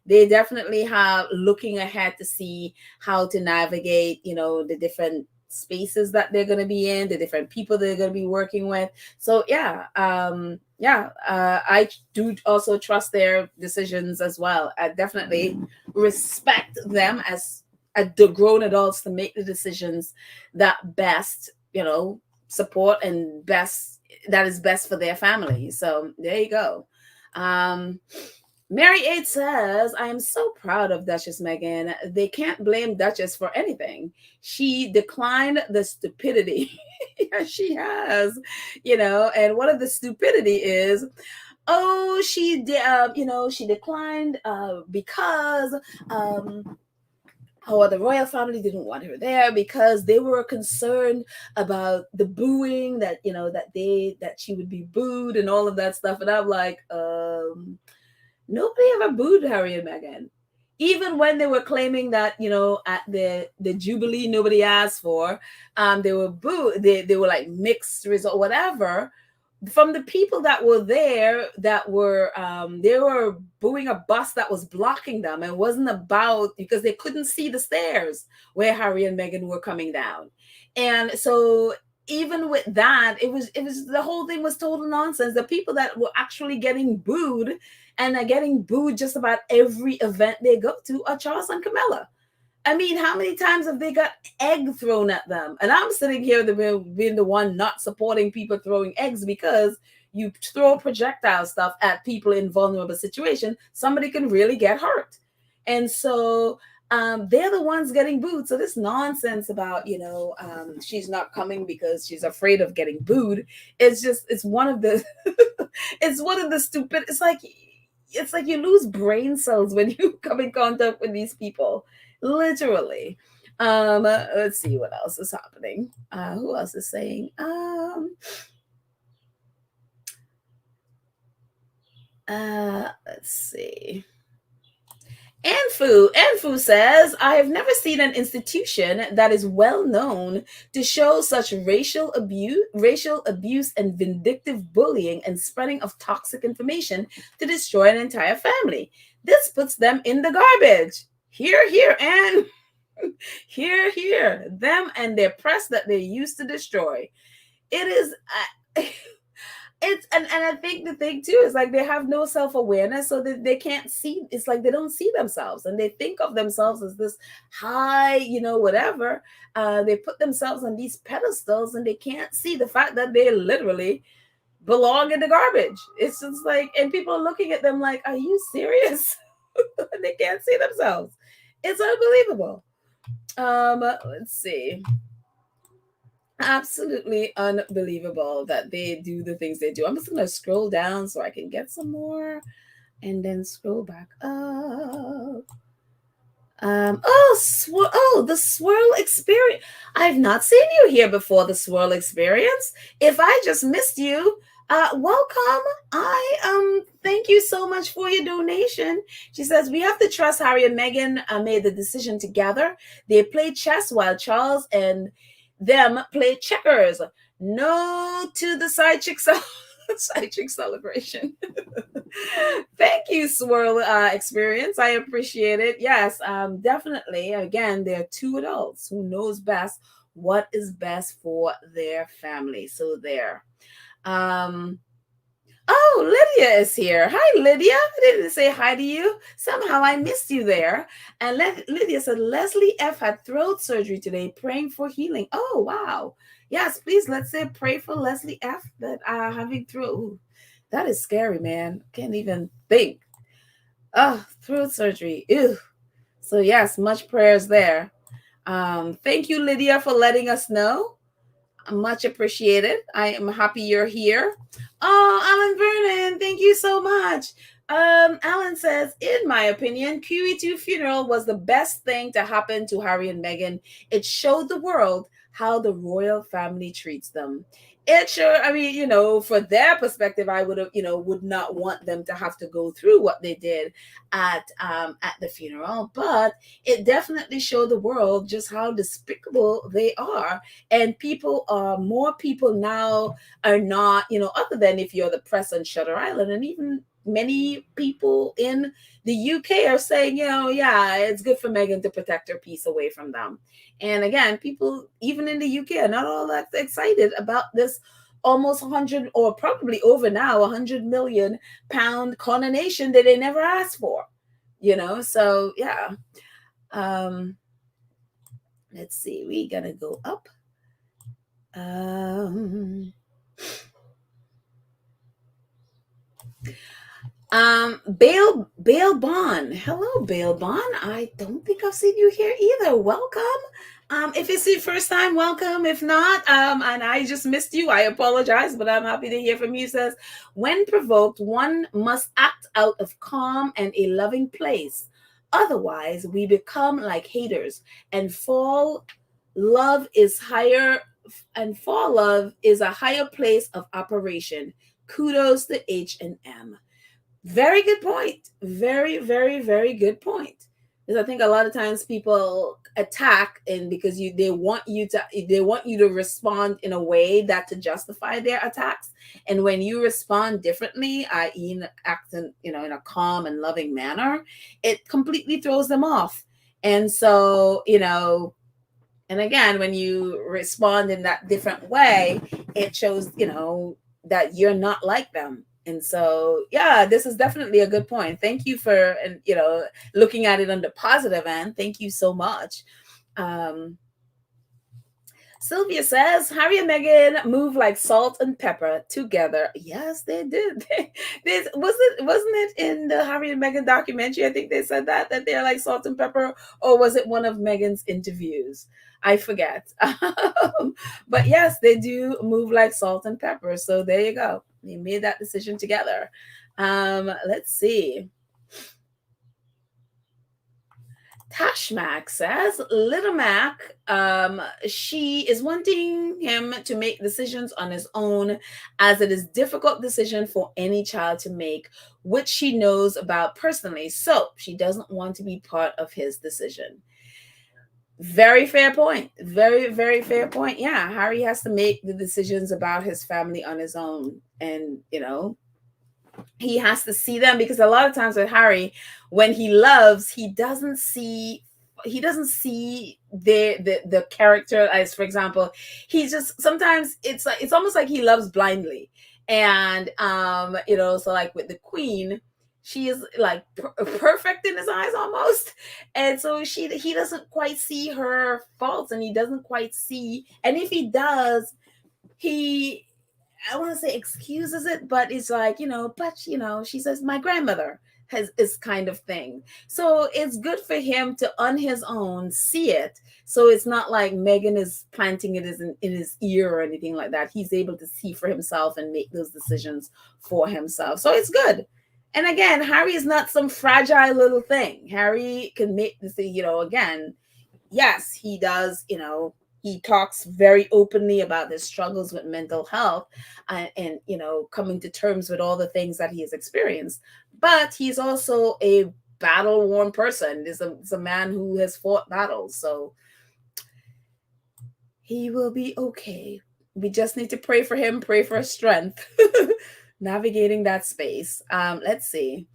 They definitely have looking ahead to see how to navigate, the different spaces that they're going to be in, the different people they're going to be working with. So yeah, I do also trust their decisions as well. I definitely respect them as the grown adults to make the decisions that best, support and that is best for their family. So there you go. Mary 8 says, I am so proud of Duchess Meghan. They can't blame Duchess for anything. She declined the stupidity. Yeah, she has, and one of the stupidity is, she declined because the royal family didn't want her there because they were concerned about the booing, that she would be booed and all of that stuff. And I'm like, nobody ever booed Harry and Meghan. Even when they were claiming that, at the Jubilee nobody asked for, they were booed. They were like mixed result, whatever. From the people that were there, that were they were booing a bus that was blocking them. It wasn't about, because they couldn't see the stairs where Harry and Meghan were coming down. And so even with that, it was the whole thing was total nonsense. The people that were actually getting booed and are getting booed just about every event they go to are Charles and Camilla. I mean, how many times have they got egg thrown at them? And I'm sitting here being the one not supporting people throwing eggs, because you throw projectile stuff at people in vulnerable situation, somebody can really get hurt. And so they're the ones getting booed. So this nonsense about, she's not coming because she's afraid of getting booed. It's one of the, it's one of the stupid, it's like you lose brain cells when you come in contact with these people, literally. Let's see what else is happening. Who else is saying? Let's see. Anfu says, I have never seen an institution that is well known to show such racial abuse and vindictive bullying and spreading of toxic information to destroy an entire family. This puts them in the garbage. Here, and here, them and their press that they used to destroy. It is. It's and I think the thing too is like they have no self-awareness, so that they can't see. It's like they don't see themselves, and they think of themselves as this high, whatever. They put themselves on these pedestals, and they can't see the fact that they literally belong in the garbage. It's just like, and people are looking at them like, are you serious? And they can't see themselves. It's unbelievable. Let's see. Absolutely unbelievable that they do the things they do. I'm just gonna scroll down so I can get some more, and then scroll back up. The swirl experience. I've not seen you here before. The swirl experience. If I just missed you, welcome. Thank you so much for your donation. She says we have to trust Harry and Meghan made the decision together. They played chess while Charles and them played checkers. No to the side chick celebration. Thank you, swirl experience. I appreciate it. Yes, definitely. Again, they're two adults who knows best what is best for their family. So there. Oh, Lydia is here. Hi, Lydia. I didn't say hi to you. Somehow I missed you there. And Lydia said, Leslie F. had throat surgery today, praying for healing. Oh, wow. Yes, please, let's say pray for Leslie F. that having throat. Ooh, that is scary, man. Can't even think. Oh, throat surgery. Ew. So, yes, much prayers there. Thank you, Lydia, for letting us know. Much appreciated. I am happy you're here. Oh, Alan Vernon, thank you so much. Alan says, in my opinion, QE2 Funeral was the best thing to happen to Harry and Meghan. It showed the world how the royal family treats them. It sure, I mean, for their perspective, I would have, would not want them to have to go through what they did at the funeral, but it definitely showed the world just how despicable they are. And more people now are not, other than if you're the press on Shutter Island, and even many people in the UK are saying, yeah, it's good for Meghan to protect her peace away from them. And again, people even in the UK are not all that excited about this almost 100, or probably over now, 100 million pound coronation that they never asked for. So yeah. Let's see, we gotta go up. Bail Bond. Hello, Bail Bond. I don't think I've seen you here either. Welcome. If it's your first time, welcome. If not, and I just missed you, I apologize, but I'm happy to hear from you. Says, when provoked, one must act out of calm and a loving place. Otherwise, we become like haters, and fall love is higher, and fall love is a higher place of operation. Kudos to H&M. Very good point. Very, very, very good point. Because I think a lot of times people attack, and because they want you to respond in a way that to justify their attacks. And when you respond differently, i.e., acting in a calm and loving manner, it completely throws them off. And so and again, when you respond in that different way, it shows that you're not like them. And so, yeah, this is definitely a good point. Thank you for, and looking at it on the positive end. Thank you so much. Um, Sylvia says Harry and Meghan move like salt and pepper together. Yes, they did. This wasn't it in the Harry and Meghan documentary? I think they said that they're like salt and pepper, or was it one of Meghan's interviews? I forget. But yes, they do move like salt and pepper. So there you go. They made that decision together. Let's see. Tashmac says Little Mac, she is wanting him to make decisions on his own, as it is difficult decision for any child to make, which she knows about personally. So she doesn't want to be part of his decision. Very fair point. Very, very fair point. Yeah, Harry has to make the decisions about his family on his own. And, he has to see them, because a lot of times with Harry, when he loves, he doesn't see the character as, for example, he just sometimes it's almost like he loves blindly. And so like with the Queen, she is like perfect in his eyes almost. And so he doesn't quite see her faults, and he doesn't quite see, and if he does, he, I want to say excuses it, but it's like, she says, my grandmother has this kind of thing. So it's good for him to, on his own, see it. So it's not like Meghan is planting it in his ear or anything like that. He's able to see for himself and make those decisions for himself. So it's good. And again, Harry is not some fragile little thing. Harry can make this, again, yes, he does, he talks very openly about his struggles with mental health, and coming to terms with all the things that he has experienced. But he's also a battle worn person. He's a man who has fought battles. So he will be okay. We just need to pray for him, pray for his strength navigating that space. Let's see.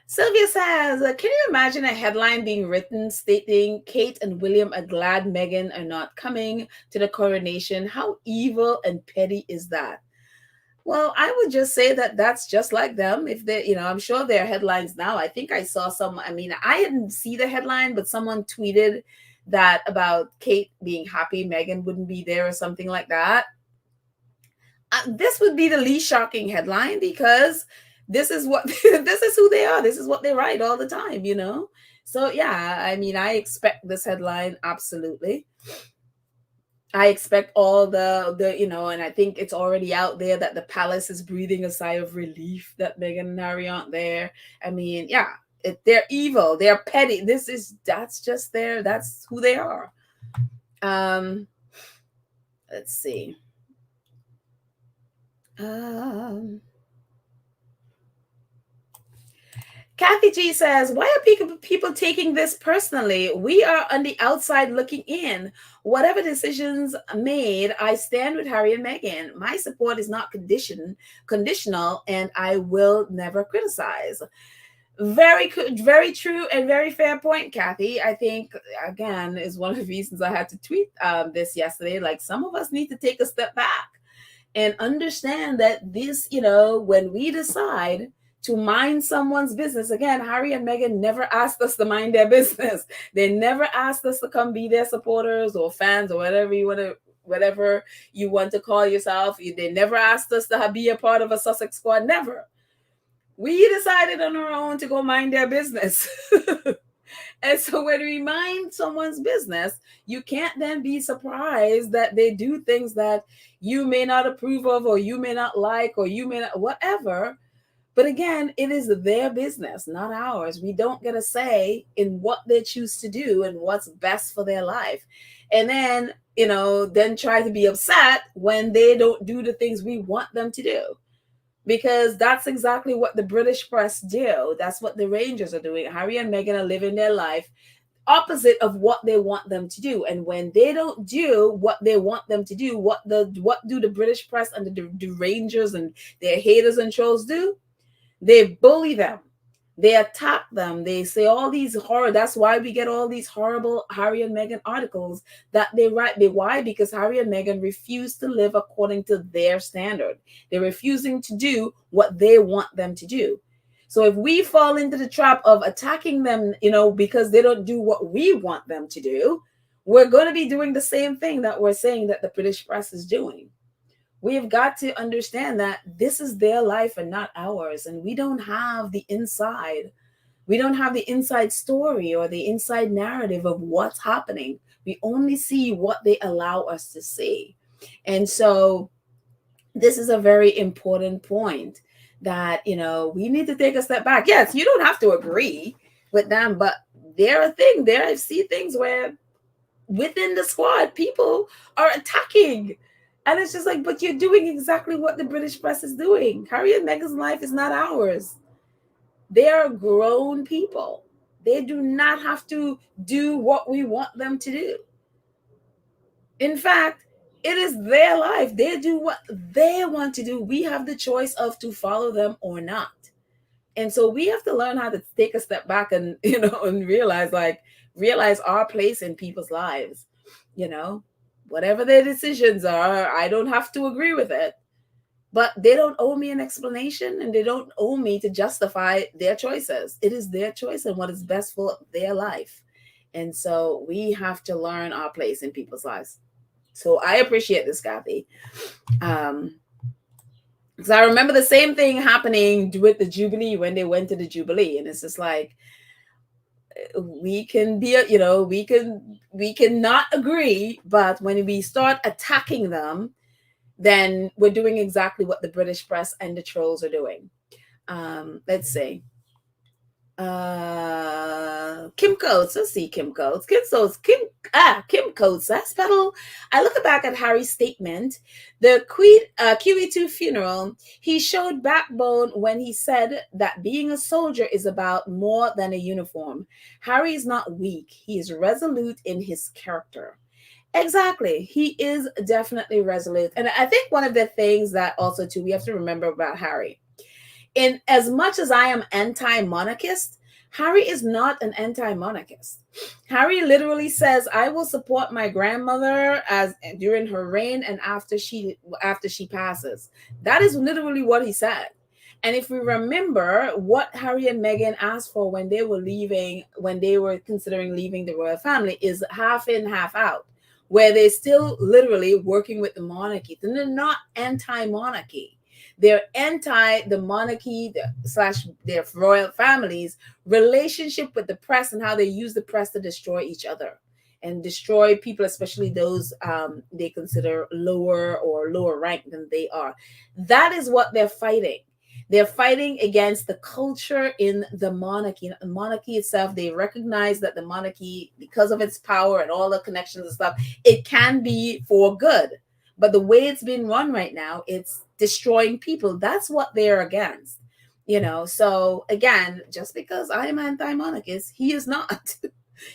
Sylvia says, can you imagine a headline being written stating Kate and William are glad Meghan are not coming to the coronation? How evil and petty is that? Well, I would just say that that's just like them. If they, I'm sure there are headlines now. I think I saw some, I didn't see the headline, but someone tweeted that about Kate being happy Meghan wouldn't be there or something like that. This would be the least shocking headline, because this is what this is who they are. This is what they write all the time, So yeah, I expect this headline, absolutely. I expect all the and I think it's already out there that the palace is breathing a sigh of relief that Meghan and Harry aren't there. Yeah, they're evil, they're petty. That's who they are. Let's see. Kathy G says, why are people taking this personally? We are on the outside looking in. Whatever decisions made, I stand with Harry and Meghan. My support is not conditional, and I will never criticize. Very good, very true, and very fair point, Kathy. I think, again, is one of the reasons I had to tweet this yesterday. Like, some of us need to take a step back and understand that this, when we decide to mind someone's business. Again, Harry and Meghan never asked us to mind their business. They never asked us to come be their supporters or fans or whatever you want to call yourself. They never asked us to be a part of a Sussex squad. Never. We decided on our own to go mind their business. And so when we mind someone's business, you can't then be surprised that they do things that you may not approve of, or you may not like, or you may not, whatever. But again, it is their business, not ours. We don't get a say in what they choose to do and what's best for their life. And then, then try to be upset when they don't do the things we want them to do. Because that's exactly what the British press do. That's what the Rangers are doing. Harry and Meghan are living their life opposite of what they want them to do. And when they don't do what they want them to do, what do the British press and the Rangers and their haters and trolls do? They bully them. They attack them. They say all these horror. That's why we get all these horrible Harry and Meghan articles that they write. Why? Because Harry and Meghan refuse to live according to their standard. They're refusing to do what they want them to do. So if we fall into the trap of attacking them, because they don't do what we want them to do, we're going to be doing the same thing that we're saying that the British press is doing. We have got to understand that this is their life and not ours, and we don't have the inside. We don't have the inside story or the inside narrative of what's happening. We only see what they allow us to see. And so this is a very important point that, we need to take a step back. Yes, you don't have to agree with them, but I see things where within the squad, people are attacking. And it's just like, but you're doing exactly what the British press is doing. Harry and Meghan's life is not ours. They are grown people. They do not have to do what we want them to do. In fact, it is their life. They do what they want to do. We have the choice of to follow them or not. And so we have to learn how to take a step back and, and realize our place in people's lives. Whatever their decisions are, I don't have to agree with it. But they don't owe me an explanation, and they don't owe me to justify their choices. It is their choice and what is best for their life. And so we have to learn our place in people's lives. So I appreciate this, Kathy. Because I remember the same thing happening with the Jubilee when they went to the Jubilee. And it's just like, we can be, we can not agree, but when we start attacking them, then we're doing exactly what the British press and the trolls are doing. Let's see. Kim Coates. Let's see Kim Coates. Kim Coates. That's pedal. I look back at Harry's statement. The QE2 funeral, he showed backbone when he said that being a soldier is about more than a uniform. Harry is not weak. He is resolute in his character. Exactly. He is definitely resolute. And I think one of the things that also, too, we have to remember about Harry, in as much as I am anti-monarchist, Harry is not an anti-monarchist. Harry literally says, I will support my grandmother as during her reign and after she passes. That is literally what he said. And if we remember what Harry and Meghan asked for when they were considering leaving the royal family, is half in, half out, where they're still literally working with the monarchy. And they're not anti-monarchy. They're anti the monarchy / their royal families' relationship with the press and how they use the press to destroy each other and destroy people, especially those they consider lower rank than they are. That is what they're fighting. They're fighting against the culture in the monarchy. The monarchy itself, they recognize that the monarchy, because of its power and all the connections and stuff, it can be for good. But the way it's been run right now, it's destroying people. That's what they're against. So again, just because I am anti-monarchist, he is not.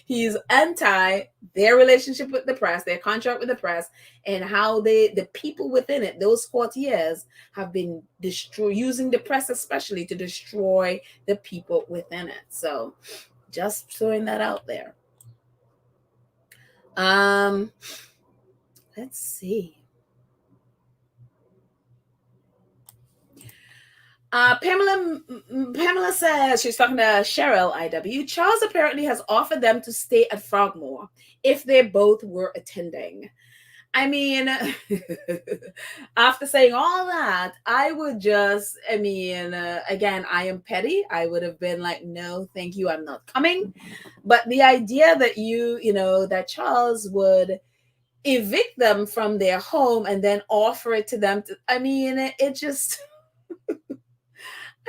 He's anti their relationship with the press, their contract with the press, and how the people within it, those courtiers, have been using the press especially to destroy the people within it. So just throwing that out there. Let's see. Pamela says, she's talking to Cheryl IW. Charles apparently has offered them to stay at Frogmore if they both were attending. I mean, after saying all that, I would just, again, I am petty. I would have been like, no, thank you, I'm not coming. But the idea that that Charles would evict them from their home and then offer it to them, it just...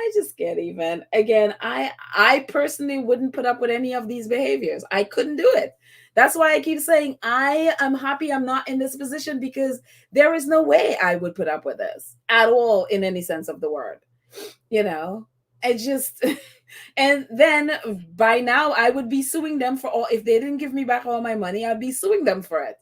I just can't even. Again, I personally wouldn't put up with any of these behaviors. I couldn't do it. That's why I keep saying I am happy I'm not in this position, because there is no way I would put up with this at all in any sense of the word. I just... And then by now I would be suing them for all... If they didn't give me back all my money, I'd be suing them for it.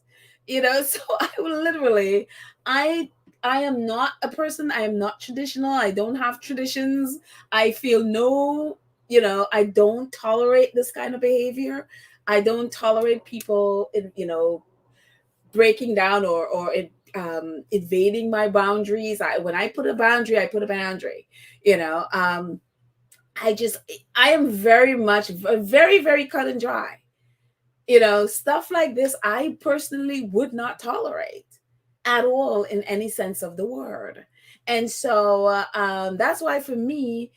So I would literally... I am not a person, I am not traditional. I don't have traditions. I feel no, I don't tolerate this kind of behavior. I don't tolerate people, breaking down invading my boundaries. When I put a boundary, I put a boundary. You know, I just I am very much very very cut and dry. Stuff like this I personally would not tolerate at all in any sense of the word. And so that's why for me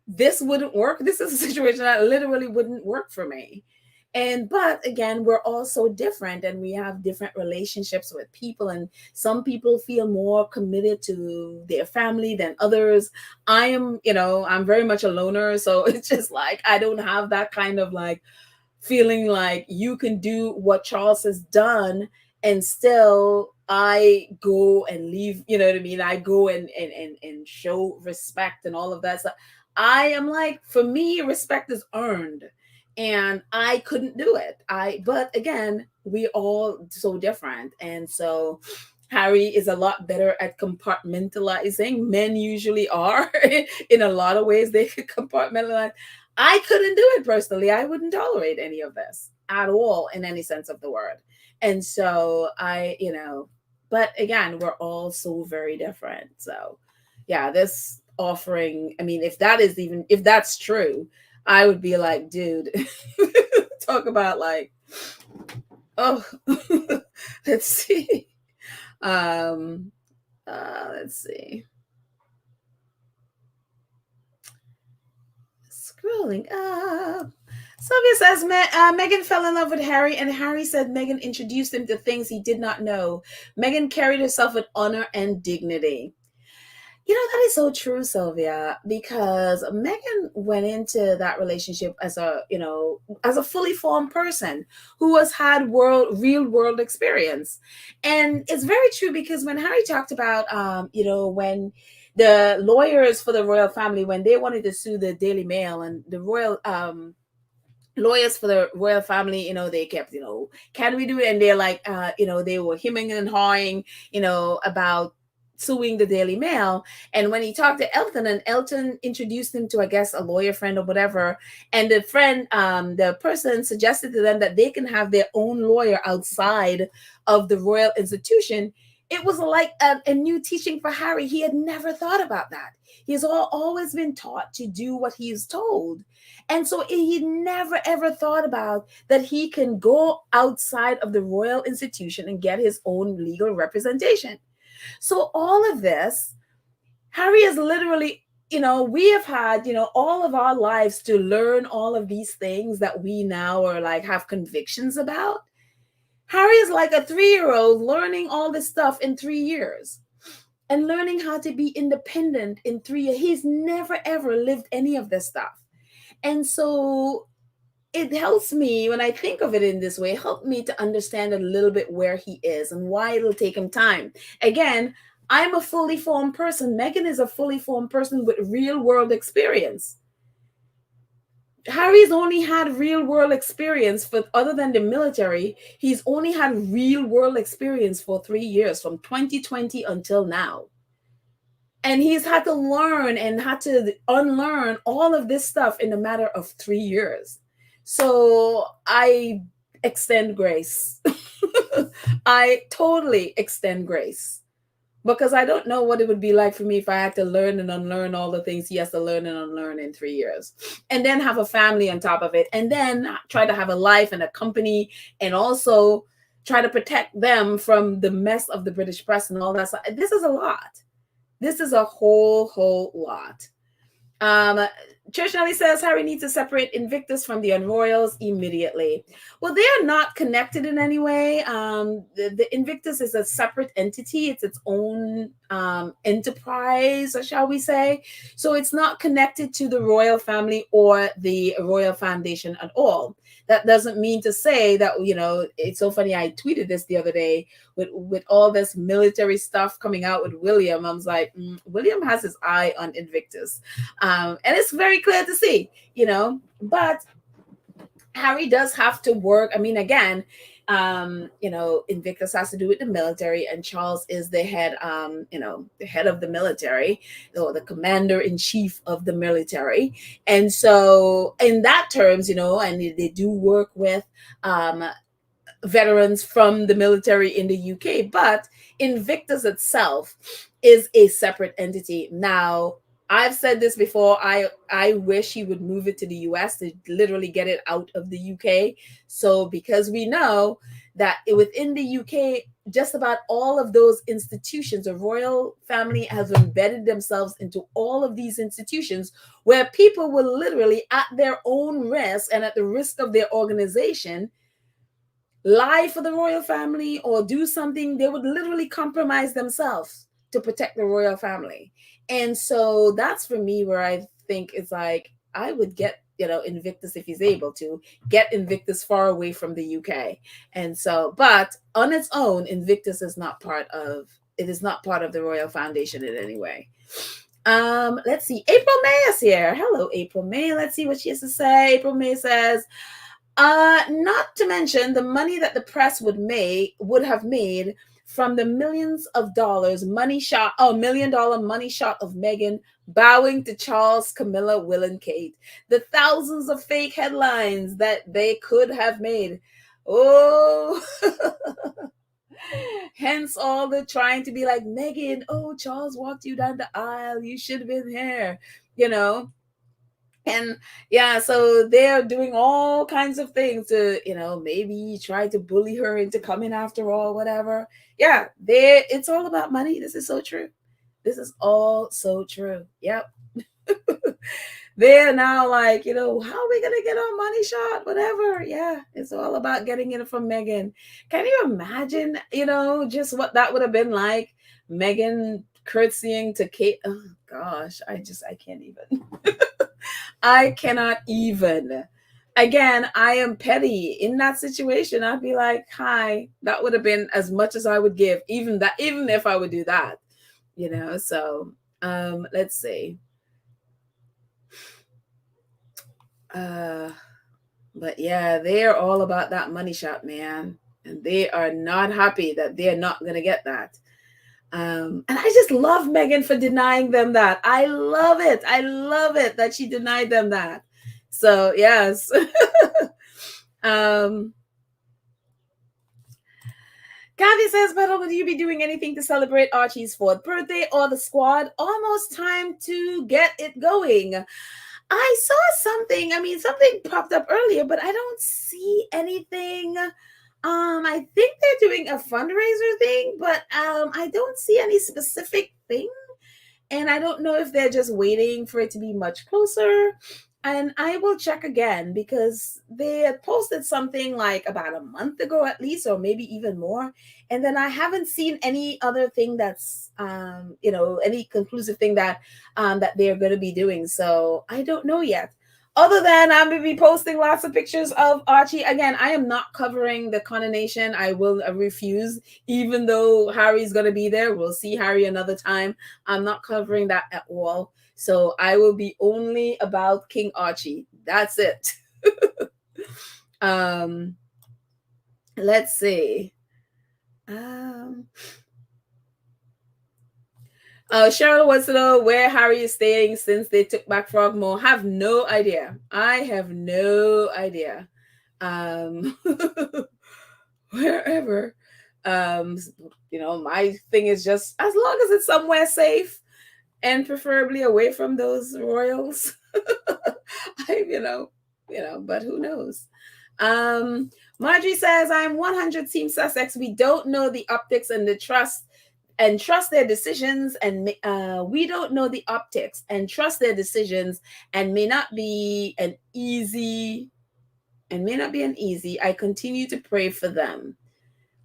this wouldn't work. This is a situation that literally wouldn't work for me. But again, we're all so different and we have different relationships with people, and some people feel more committed to their family than others. I'm very much a loner, so it's just like I don't have that kind of like feeling like you can do what Charles has done and still I go and leave, you know what I mean? I go and show respect and all of that stuff. I am like, for me, respect is earned. And I couldn't do it. But again, we all so different. And so Harry is a lot better at compartmentalizing. Men usually are in a lot of ways. They could compartmentalize. I couldn't do it personally. I wouldn't tolerate any of this at all in any sense of the word. And so but again, we're all so very different. So yeah, this offering, I mean, if that's true, I would be like, dude, talk about like, oh, let's see. Let's see. Scrolling up. Sylvia says Meghan fell in love with Harry, and Harry said Meghan introduced him to things he did not know. Meghan carried herself with honor and dignity. That is so true, Sylvia, because Meghan went into that relationship as a fully formed person who has had real world experience. And it's very true because when Harry talked about, when the lawyers for the royal family, when they wanted to sue the Daily Mail and the royal, lawyers for the royal family, they kept, can we do it? And they're like, they were hemming and hawing, about suing the Daily Mail. And when he talked to Elton, and Elton introduced him to, I guess, a lawyer friend or whatever, and the person suggested to them that they can have their own lawyer outside of the royal institution. It was like a new teaching for Harry. He had never thought about that. He's always been taught to do what he's told. And so he never, ever thought about that he can go outside of the royal institution and get his own legal representation. So all of this, Harry is literally, we have had, all of our lives to learn all of these things that we now are like have convictions about. Harry is like a 3-year-old learning all this stuff in 3 years and learning how to be independent in 3 years. He's never, ever lived any of this stuff. And so it helps me when I think of it in this way, help me to understand a little bit where he is and why it'll take him time. Again, I'm a fully formed person. Meghan is a fully formed person with real world experience. Harry's only had real world experience other than the military. He's only had real world experience for 3 years, from 2020 until now. And he's had to learn and had to unlearn all of this stuff in a matter of 3 years. So I extend grace. I totally extend grace, because I don't know what it would be like for me if I had to learn and unlearn all the things he has to learn and unlearn in 3 years, and then have a family on top of it, and then try to have a life and a company, and also try to protect them from the mess of the British press and all that stuff. This is a lot. This is a whole lot. Church Nelly says Harry needs to separate Invictus from the Royals immediately. Well, they are not connected in any way. The Invictus is a separate entity. It's its own enterprise, shall we say. So it's not connected to the royal family or the Royal Foundation at all. That doesn't mean to say that, it's so funny. I tweeted this the other day with all this military stuff coming out with William. I was like, William has his eye on Invictus. And it's very clear to see, but Harry does have to work. I mean, again, Invictus has to do with the military, and Charles is the head, the head of the military, or the commander in chief of the military. And so, in that terms, and they do work with veterans from the military in the UK, but Invictus itself is a separate entity. Now, I've said this before. I wish he would move it to the US to literally get it out of the UK. So because we know that within the UK, just about all of those institutions, the royal family has embedded themselves into all of these institutions where people will literally, at their own risk and at the risk of their organization, lie for the royal family or do something. They would literally compromise themselves to protect the royal family. And so that's for me where I think it's like, I would get, Invictus, if he's able to get Invictus far away from the UK. And so, but on its own, Invictus is not part of, it is not part of the royal foundation in any way. Let's see. April May is here. Hello, April May. Let's see what she has to say. April May says, not to mention the money that the press would have made from the millions of dollars $1 million money shot of Meghan bowing to Charles, Camilla, Will, and Kate. The thousands of fake headlines that they could have made. Oh, hence all the trying to be like, Meghan, oh, Charles walked you down the aisle. You should have been here, And yeah, so they're doing all kinds of things to, maybe try to bully her into coming after all, whatever. Yeah, it's all about money. This is so true. This is all so true. Yep. They're now like, how are we gonna get our money shot? Whatever. Yeah, it's all about getting it from Meghan. Can you imagine, just what that would have been like? Meghan curtsying to Kate. Oh gosh, I can't even. I cannot even. Again, I am petty. In that situation, I'd be like, hi, that would have been as much as I would give, even if I would do that. So let's see. But yeah, they're all about that money shot, man. And they are not happy that they're not gonna get that. And I just love Meghan for denying them that. I love it. I love it that she denied them that. So yes. Kathy says, "But will you be doing anything to celebrate Archie's 4th birthday or the squad? Almost time to get it going." I saw something. I mean, something popped up earlier, but I don't see anything. I think they're doing a fundraiser thing, but I don't see any specific thing. And I don't know if they're just waiting for it to be much closer. And I will check again because they had posted something like about a month ago at least, or maybe even more. And then I haven't seen any other thing that's, any conclusive thing that they're going to be doing. So I don't know yet. Other than I'm going to be posting lots of pictures of Archie. Again, I am not covering the coronation. I will refuse, even though Harry's going to be there. We'll see Harry another time. I'm not covering that at all. So I will be only about King Archie. That's it. Let's see. Cheryl wants to know where Harry is staying since they took back Frogmore. Have no idea. I have no idea. Wherever. My thing is just as long as it's somewhere safe and preferably away from those royals. But who knows? Marjorie says, I'm 100 Team Sussex. We don't know the optics and trust their decisions, and we don't know the optics and trust their decisions, and may not be an easy. I continue to pray for them.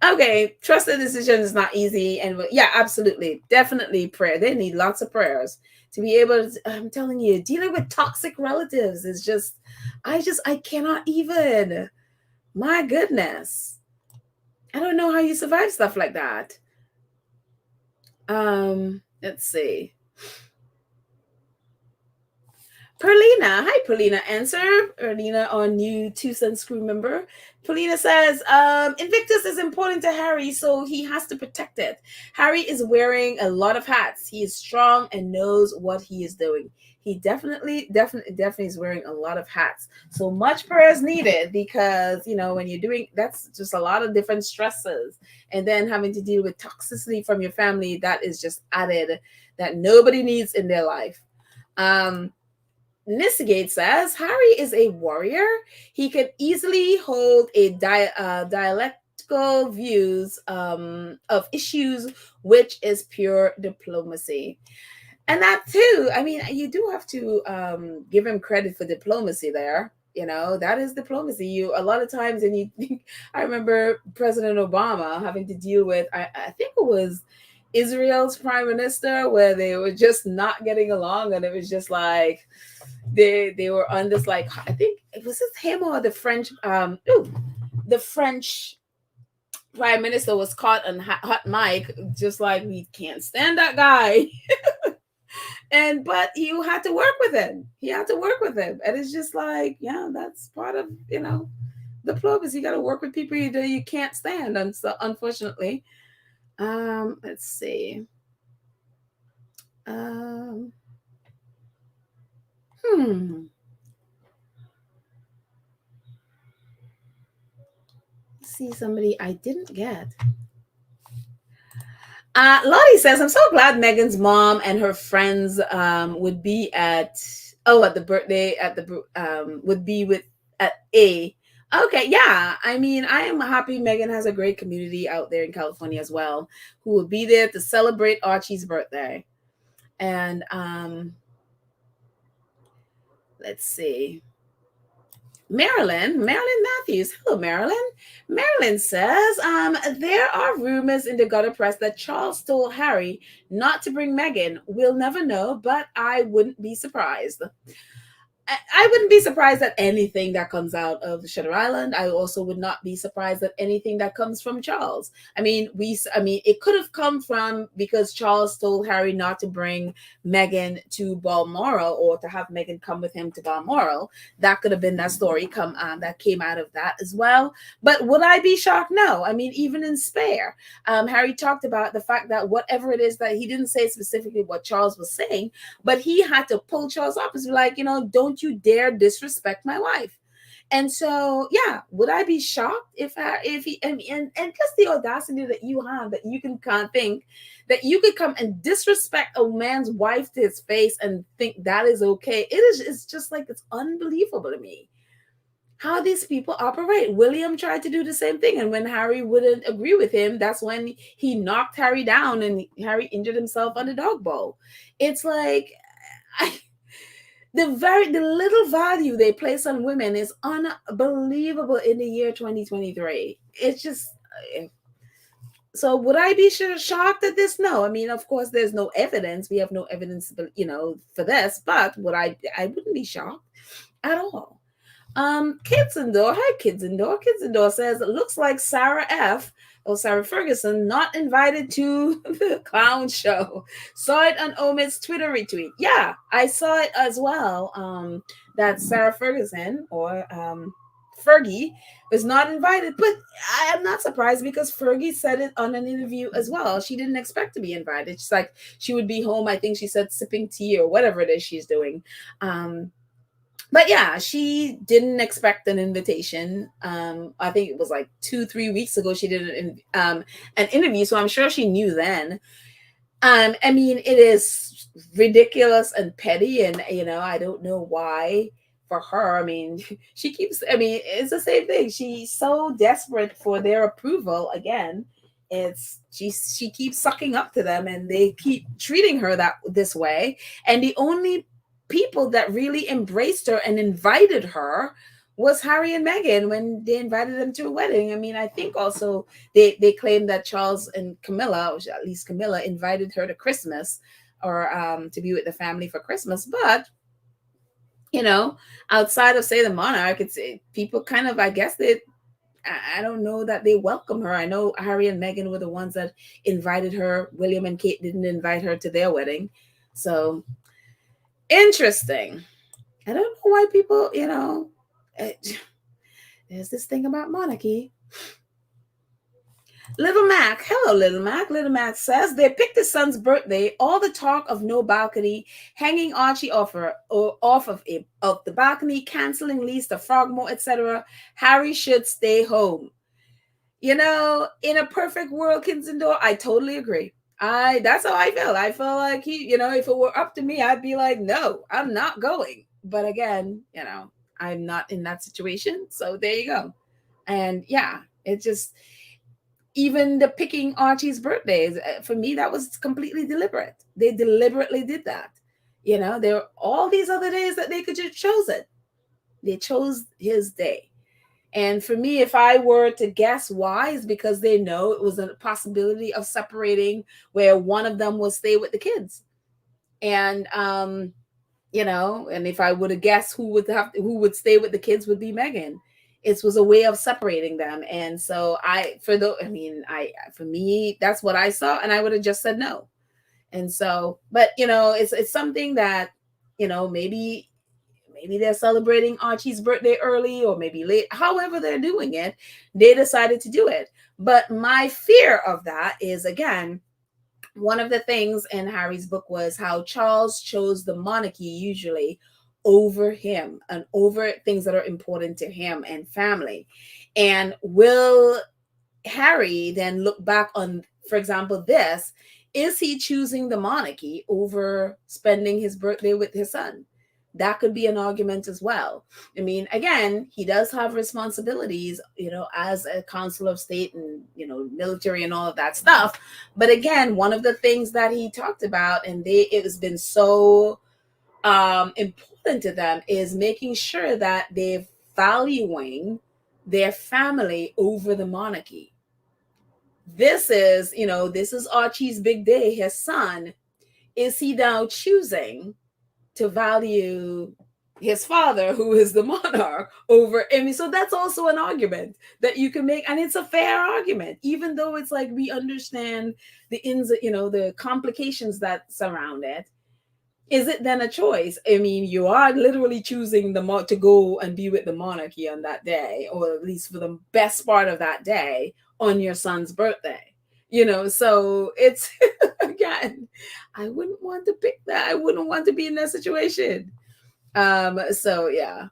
Okay, trust the decision is not easy, and yeah, absolutely, definitely prayer. They need lots of prayers to be able to. I'm telling you, dealing with toxic relatives is just, I cannot even. My goodness, I don't know how you survive stuff like that. Let's see. Perlina, hi Perlina. Answer Perlina, our new 2 cents crew member. Perlina says, Invictus is important to Harry, so he has to protect it. Harry is wearing a lot of hats. He is strong and knows what he is doing. He definitely is wearing a lot of hats. So much prayers needed because when you're doing that's just a lot of different stresses, and then having to deal with toxicity from your family that is just added that nobody needs in their life. Nissegate says Harry is a warrior. He can easily hold a dialectical views of issues, which is pure diplomacy. And that too, I mean, you do have to give him credit for diplomacy there. That is diplomacy. You a lot of times, and you think, I remember President Obama having to deal with, I think it was Israel's prime minister, where they were just not getting along, and it was just like they were on this, like, I think it was this him or the French the French prime minister was caught on hot mic, just like, we can't stand that guy. And but you had to work with him. He had to work with him, and it's just like, yeah, that's part of diplomacy. You got to work with people you can't stand, and so unfortunately, let's see. Um, hmm. See somebody I didn't get. Lottie says, I'm so glad Meghan's mom and her friends would be at the birthday at the would be with at A. Okay, yeah. I mean, I am happy Meghan has a great community out there in California as well, who will be there to celebrate Archie's birthday. And let's see. Marilyn Matthews. Hello, Marilyn. Marilyn says, there are rumors in the gutter press that Charles told Harry not to bring Meghan. We'll never know, but I wouldn't be surprised. I wouldn't be surprised at anything that comes out of Shutter Island. I also would not be surprised at anything that comes from Charles. I mean, it could have come from because Charles told Harry not to bring Meghan to Balmoral, or to have Meghan come with him to Balmoral. That could have been that story that came out of that as well. But would I be shocked? No. I mean, even in Spare, Harry talked about the fact that whatever it is, that he didn't say specifically what Charles was saying, but he had to pull Charles up and be like, don't you dare disrespect my wife. And so, yeah, would I be shocked if he and just the audacity that you have, that you can't think that you could come and disrespect a man's wife to his face and think that is okay. It's just like, it's unbelievable to me how these people operate. William tried to do the same thing, and when Harry wouldn't agree with him, that's when he knocked Harry down, and Harry injured himself on the dog bowl. It's like, the little value they place on women is unbelievable in the year 2023. It's just, so would I be shocked at this? No. I mean, of course, there's no evidence. We have no evidence, for this. But I wouldn't be shocked at all. Kids Indoor. Hi, Kids Indoor. Kids Indoor says, it looks like Sarah Ferguson not invited to the clown show. Saw it on Omid's Twitter retweet. Yeah, I saw it as well. That Sarah Ferguson, or Fergie, was not invited. But I am not surprised, because Fergie said it on an interview as well. She didn't expect to be invited. She's like, she would be home, I think she said, sipping tea or whatever it is she's doing. But yeah, she didn't expect an invitation. I think it was like 2-3 weeks ago she did an interview, so I'm sure she knew then. I mean, it is ridiculous and petty, and I don't know why for her. I mean, it's the same thing. She's so desperate for their approval again. She keeps sucking up to them, and they keep treating her this way. And the only people that really embraced her and invited her was Harry and Meghan when they invited them to a wedding. I mean, I think also they claimed that Charles and Camilla, or at least Camilla, invited her to Christmas, or to be with the family for Christmas. But outside of, say, the monarch, it's people kind of, I guess, I don't know that they welcome her. I know Harry and Meghan were the ones that invited her. William and Kate didn't invite her to their wedding. So interesting. I don't know why people, there's this thing about monarchy. Little Mac, hello, Little Mac. Little Mac says they picked his son's birthday. All the talk of no balcony, hanging Archie off of the balcony, canceling lease to Frogmore, etc. Harry should stay home. In a perfect world, Kinsendor, I totally agree. That's how I feel. I feel like if it were up to me, I'd be like, no, I'm not going. But again, I'm not in that situation, so there you go. And yeah, it just even the picking Archie's birthdays for me that was completely deliberate. They deliberately did that. There were all these other days that they could just chosen. They chose his day. And for me, if I were to guess why, is because they know it was a possibility of separating where one of them will stay with the kids. And and if I would have guessed who would stay with the kids would be Meghan. It was a way of separating them. And so for me, that's what I saw, and I would have just said no. And so, but it's something that, maybe they're celebrating Archie's birthday early or maybe late. However they're doing it, they decided to do it. But my fear of that is, again, one of the things in Harry's book was how Charles chose the monarchy usually over him and over things that are important to him and family. And will Harry then look back on, for example, this? Is he choosing the monarchy over spending his birthday with his son? That could be an argument as well. I mean, again, he does have responsibilities, as a council of state and, military and all of that stuff. But again, one of the things that he talked about, and it has been so important to them, is making sure that they're valuing their family over the monarchy. This is Archie's big day, his son. Is he now choosing to value his father, who is the monarch, over Emmy? So that's also an argument that you can make, and it's a fair argument, even though it's like we understand the complications that surround it. Is it then a choice? I mean, you are literally choosing to go and be with the monarchy on that day, or at least for the best part of that day on your son's birthday. So it's again, I wouldn't want to pick that. I wouldn't want to be in that situation. So yeah.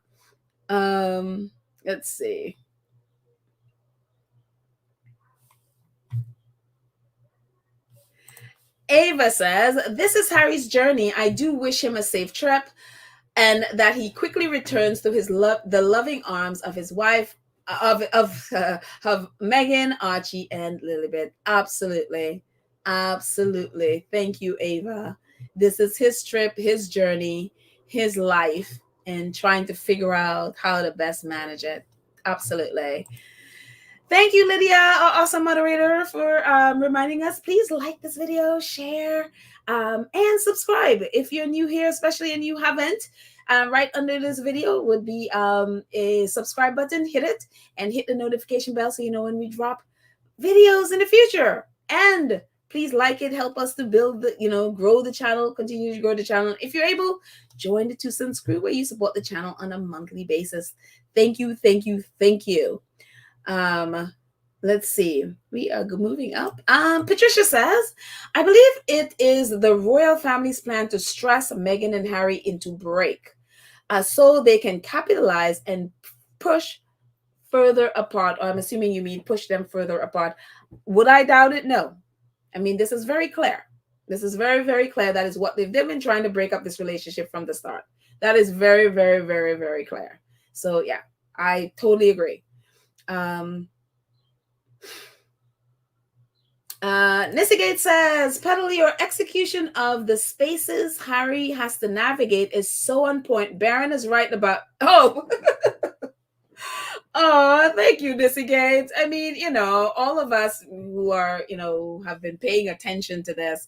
Let's see. Ava says, this is Harry's journey. I do wish him a safe trip and that he quickly returns to the loving arms of his wife, of Meghan, Archie, and Lilibet. Absolutely. Absolutely. Thank you, Ava. This is his trip, his journey, his life, and trying to figure out how to best manage it. Absolutely. Thank you, Lydia, our awesome moderator, for reminding us. Please like this video, share, and subscribe if you're new here, especially and you haven't. Right under this video would be a subscribe button. Hit it and hit the notification bell so you know when we drop videos in the future. And please like it. Help us to build grow the channel, continue to grow the channel. If you're able, join the 2 Cents Crew where you support the channel on a monthly basis. Thank you, thank you, thank you. Let's see. We are moving up. Patricia says, I believe it is the royal family's plan to stress Meghan and Harry into break, so they can capitalize and push further apart. Or I'm assuming you mean push them further apart. Would I doubt it? No. I mean, this is very clear. This is very, very clear. That is what they've been trying to break up this relationship from the start. That is very, very, very, very clear. So yeah, I totally agree. Nissygate says, Pedal, your execution of the spaces Harry has to navigate is so on point. Baron is right about oh thank you, Nissygate. I mean, all of us who are, have been paying attention to this.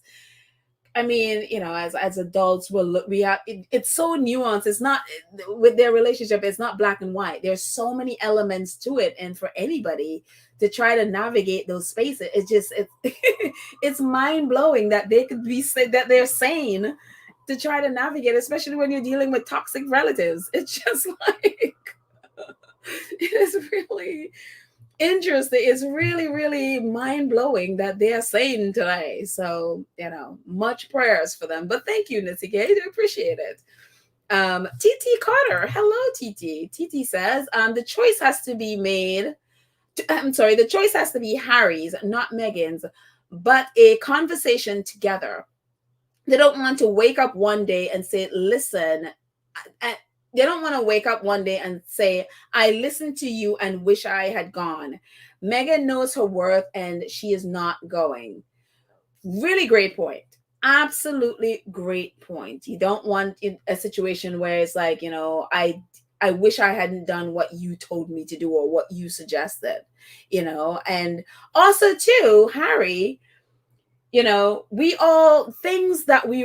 I mean, as adults, it's so nuanced. It's not, with their relationship, it's not black and white. There's so many elements to it. And for anybody to try to navigate those spaces, it's mind blowing that they could be that they're sane to try to navigate, especially when you're dealing with toxic relatives. It's just like, it is really interesting. It's really, really mind blowing that they are saying today. So, much prayers for them. But thank you, Nitsike. I do appreciate it. TT Carter. Hello, TT. TT says, the choice has to be made. I'm sorry, the choice has to be Harry's, not Meghan's, but a conversation together. They don't want to wake up one day and say, listen, they don't want to wake up one day and say, I listened to you and wish I had gone. Meghan knows her worth and she is not going. Really great point. Absolutely great point. You don't want a situation where it's like, I wish I hadn't done what you told me to do or what you suggested, and also too, Harry, we all things that we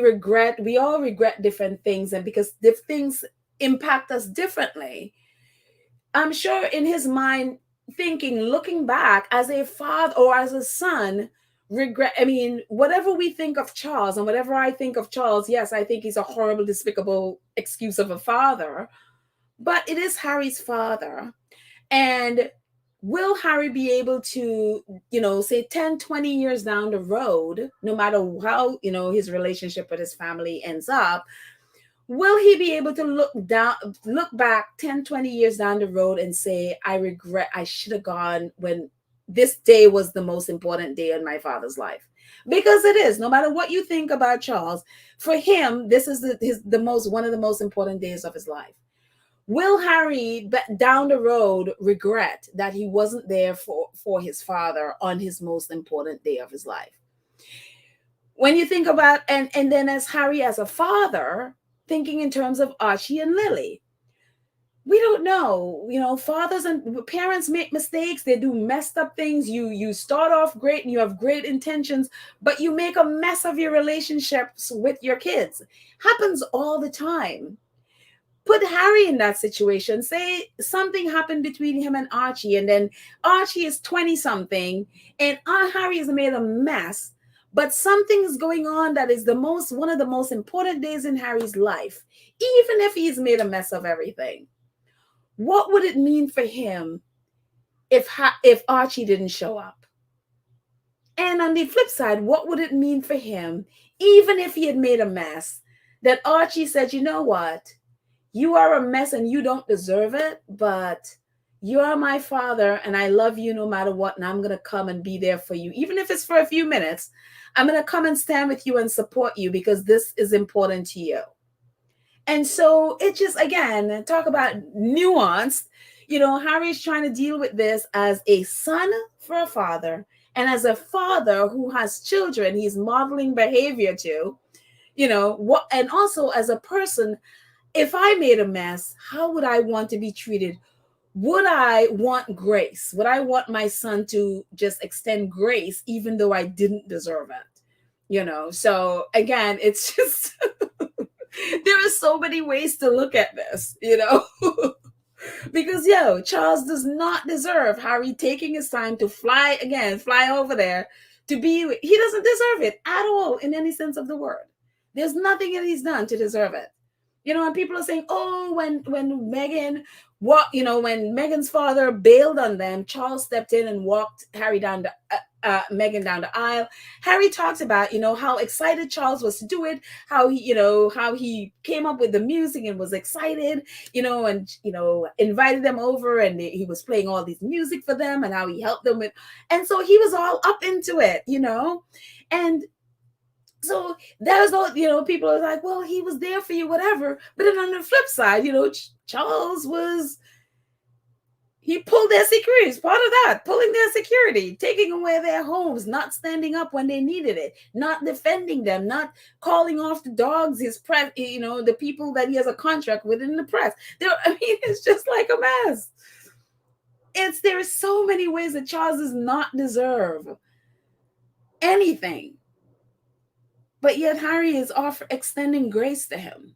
all regret different things, and because things impact us differently. I'm sure in his mind, thinking, looking back as a father or as a son, regret. I mean, whatever we think of Charles and whatever I think of Charles, yes, I think he's a horrible, despicable excuse of a father, but it is Harry's father. And will Harry be able to, say 10, 20 years down the road, no matter how, his relationship with his family ends up, will he be able to look back 10, 20 years down the road and say, I regret I should have gone when this day was the most important day in my father's life? Because it is, no matter what you think about Charles, for him, this is one of the most important days of his life. Will Harry down the road regret that he wasn't there for his father on his most important day of his life? When you think about, and then as Harry as a father, thinking in terms of Archie and Lily, we don't know. Fathers and parents make mistakes. They do messed up things. You start off great and you have great intentions, but you make a mess of your relationships with your kids. Happens all the time. Put Harry in that situation. Say something happened between him and Archie, and then Archie is 20 something and Harry has made a mess, but something is going on that is one of the most important days in Harry's life, even if he's made a mess of everything. What would it mean for him if Archie didn't show up? And on the flip side, what would it mean for him, even if he had made a mess, that Archie said, you know what? You are a mess and you don't deserve it, but you are my father and I love you no matter what. And I'm going to come and be there for you. Even if it's for a few minutes, I'm going to come and stand with you and support you because this is important to you. And so it just, again, talk about nuanced. Harry's trying to deal with this as a son for a father, and as a father who has children, he's modeling behavior to, and also as a person. If I made a mess, how would I want to be treated? Would I want grace? Would I want my son to just extend grace even though I didn't deserve it? So again, it's just there are so many ways to look at this, because Charles does not deserve Harry taking his time to fly over there to be he doesn't deserve it at all in any sense of the word. There's nothing that he's done to deserve it. And people are saying, oh, when Meghan, when Meghan's father bailed on them, Charles stepped in and walked Meghan down the aisle. Harry talks about, how excited Charles was to do it, how he came up with the music and was excited, and, invited them over and he was playing all this music for them and how he helped them with, and so he was all up into it, and so there's all, people are like, well, he was there for you, whatever. But then on the flip side, Charles he pulled their security. Part of that, pulling their security, taking away their homes, not standing up when they needed it, not defending them, not calling off the dogs, his press, the people that he has a contract with in the press. It's just like a mess. There are so many ways that Charles does not deserve anything. But yet Harry is extending grace to him.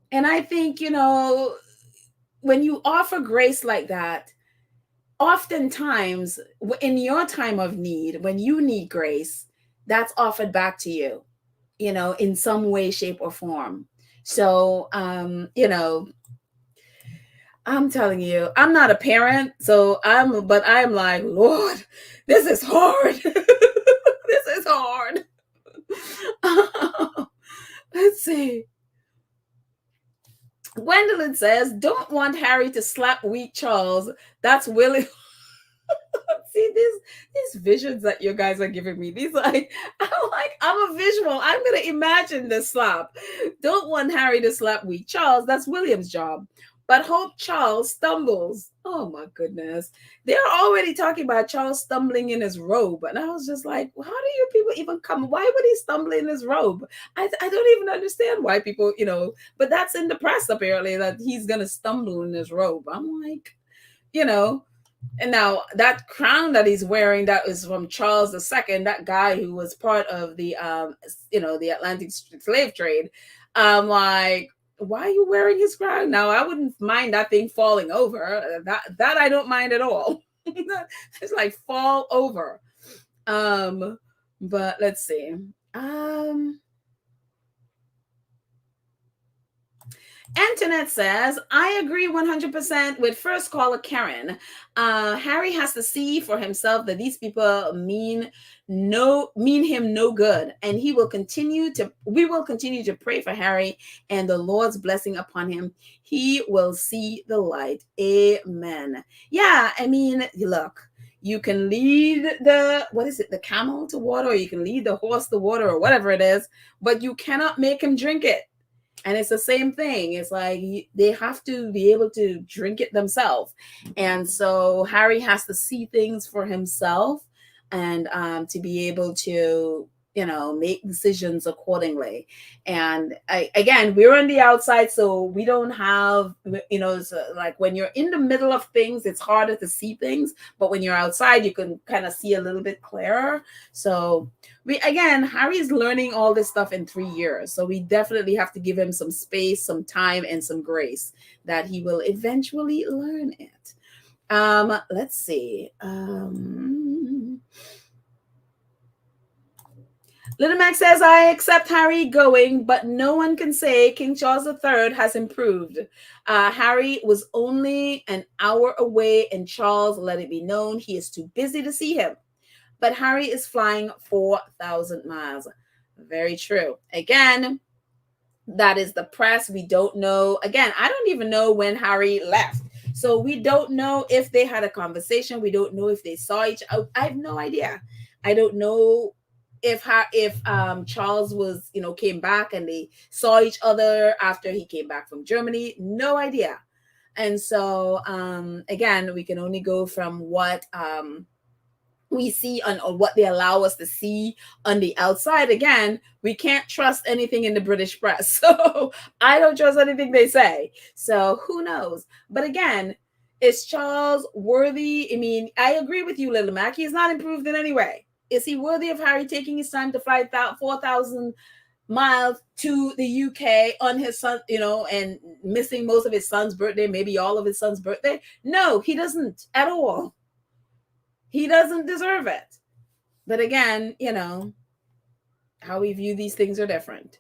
And I think, when you offer grace like that, oftentimes in your time of need, when you need grace, that's offered back to you. in some way, shape, or form. So, I'm telling you, I'm not a parent, but I'm like, Lord, this is hard. This is hard. Let's see. Gwendolyn says, don't want Harry to slap weak Charles. That's Willie. See these visions that you guys are giving me. These I'm a visual. I'm gonna imagine the slap. Don't want Harry to slap weak Charles. That's William's job. But hope Charles stumbles. Oh my goodness. They're already talking about Charles stumbling in his robe. And I was just like, how do you people even come? Why would he stumble in his robe? I don't even understand why people, but that's in the press apparently that he's gonna stumble in his robe. I'm like, you know, and now that crown that he's wearing, that is from Charles II, that guy who was part of the Atlantic slave trade. Like, why are you wearing his crown? Now, I wouldn't mind that thing falling over. That I don't mind at all. It's like fall over. But let's see. Antoinette says, I agree 100% with first caller Karen. Harry has to see for himself that these people mean him no good. And we will continue to pray for Harry and the Lord's blessing upon him. He will see the light. Amen. Yeah, I mean, look. You can lead the camel to water, or you can lead the horse to water, or whatever it is, but you cannot make him drink it. And it's the same thing. It's like they have to be able to drink it themselves. And so Harry has to see things for himself and to be able to, make decisions accordingly. And again, we're on the outside, so we don't have, like when you're in the middle of things, it's harder to see things. But when you're outside, you can kind of see a little bit clearer. So Harry's learning all this stuff in 3 years. So we definitely have to give him some space, some time, and some grace that he will eventually learn it. Let's see. Little Mac says, I accept Harry going, but no one can say King Charles III has improved. Harry was only an hour away, and Charles let it be known he is too busy to see him. But Harry is flying 4,000 miles. Very true. Again, that is the press. We don't know. Again, I don't even know when Harry left. So we don't know if they had a conversation. We don't know if they saw each other. I have no idea. I don't know if Charles was, came back and they saw each other after he came back from Germany. No idea. And so, again, we can only go from what we see or what they allow us to see on the outside. Again, we can't trust anything in the British press. So I don't trust anything they say. So who knows? But again, is Charles worthy? I mean, I agree with you, Little Mac. He's not improved in any way. Is he worthy of Harry taking his time to fly 4,000 miles to the UK on his son, and missing most of his son's birthday, maybe all of his son's birthday? No, he doesn't at all. He doesn't deserve it. But again, how we view these things are different.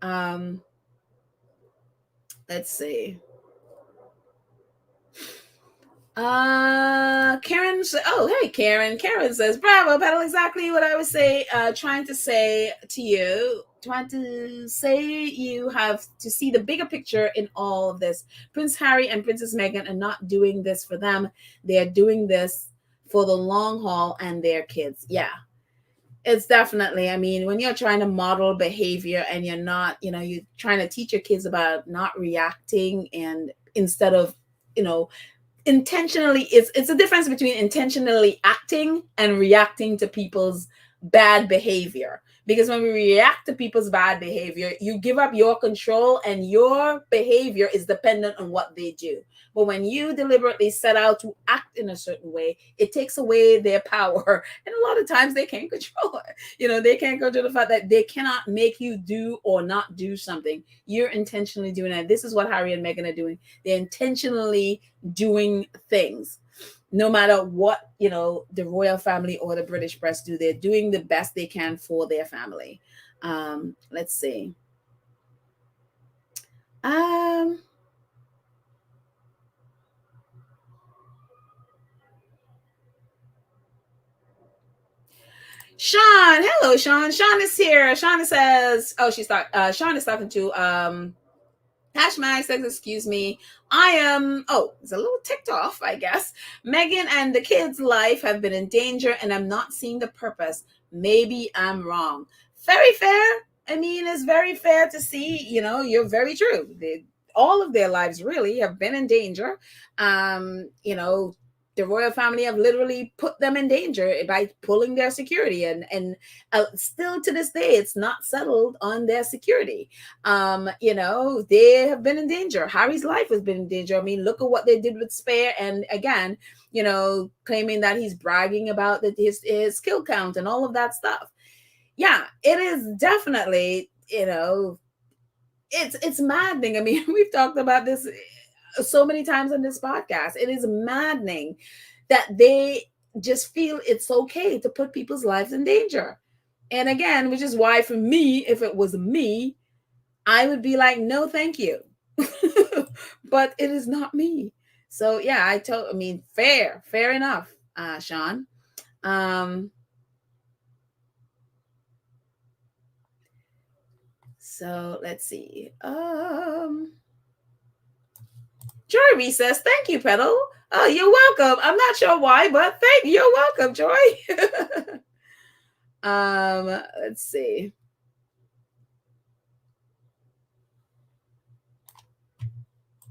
Let's see. Karen, hey Karen. Karen says, bravo, Pedal, exactly what I was trying to say to you. Trying to say you have to see the bigger picture in all of this. Prince Harry and Princess Meghan are not doing this for them. They are doing this for the long haul and their kids. Yeah. It's definitely, I mean, when you're trying to model behavior and you're not, you're trying to teach your kids about not reacting, and instead of, intentionally, it's a difference between intentionally acting and reacting to people's bad behavior. Because when we react to people's bad behavior, you give up your control and your behavior is dependent on what they do. But when you deliberately set out to act in a certain way, it takes away their power. And a lot of times they can't control it. They can't control the fact that they cannot make you do or not do something. You're intentionally doing that. This is what Harry and Meghan are doing. They're intentionally doing things. No matter what, the royal family or the British press do, they're doing the best they can for their family. Let's see. Um, Sean, hello, Sean. Sean is here. Sean says, "Oh, Sean is talking to Hashmag says, excuse me, I am, oh, it's a little ticked off, I guess. Meghan and the kids' life have been in danger and I'm not seeing the purpose. Maybe I'm wrong." Very fair. I mean, it's very fair to see, you're very true. All of their lives really have been in danger. The royal family have literally put them in danger by pulling their security, and still to this day it's not settled on their security. They have been in danger. Harry's life has been in danger. I mean, look at what they did with Spare, and again, claiming that he's bragging about his kill count and all of that stuff. Yeah, it is definitely, it's maddening. I mean, we've talked about this so many times on this podcast. It is maddening that they just feel it's okay to put people's lives in danger. And again, which is why for me, if it was me, I would be like, no, thank you. But it is not me. So yeah, I mean, fair enough, Sean. So let's see. Joy Recess, thank you, Pedal. Oh, you're welcome. I'm not sure why, but you're welcome, Joy. Let's see.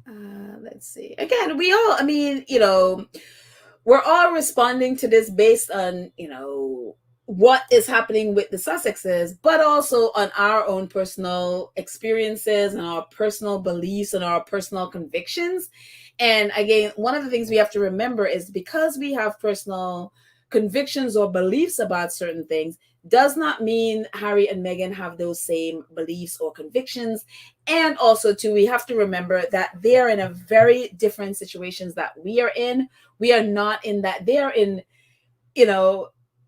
Let's see. Again, we're all responding to this based on, what is happening with the Sussexes, but also on our own personal experiences and our personal beliefs and our personal convictions. And again, one of the things we have to remember is because we have personal convictions or beliefs about certain things does not mean Harry and Meghan have those same beliefs or convictions. And also, too, we have to remember that they're in a very different situations that we are in. We are not in that. They're in,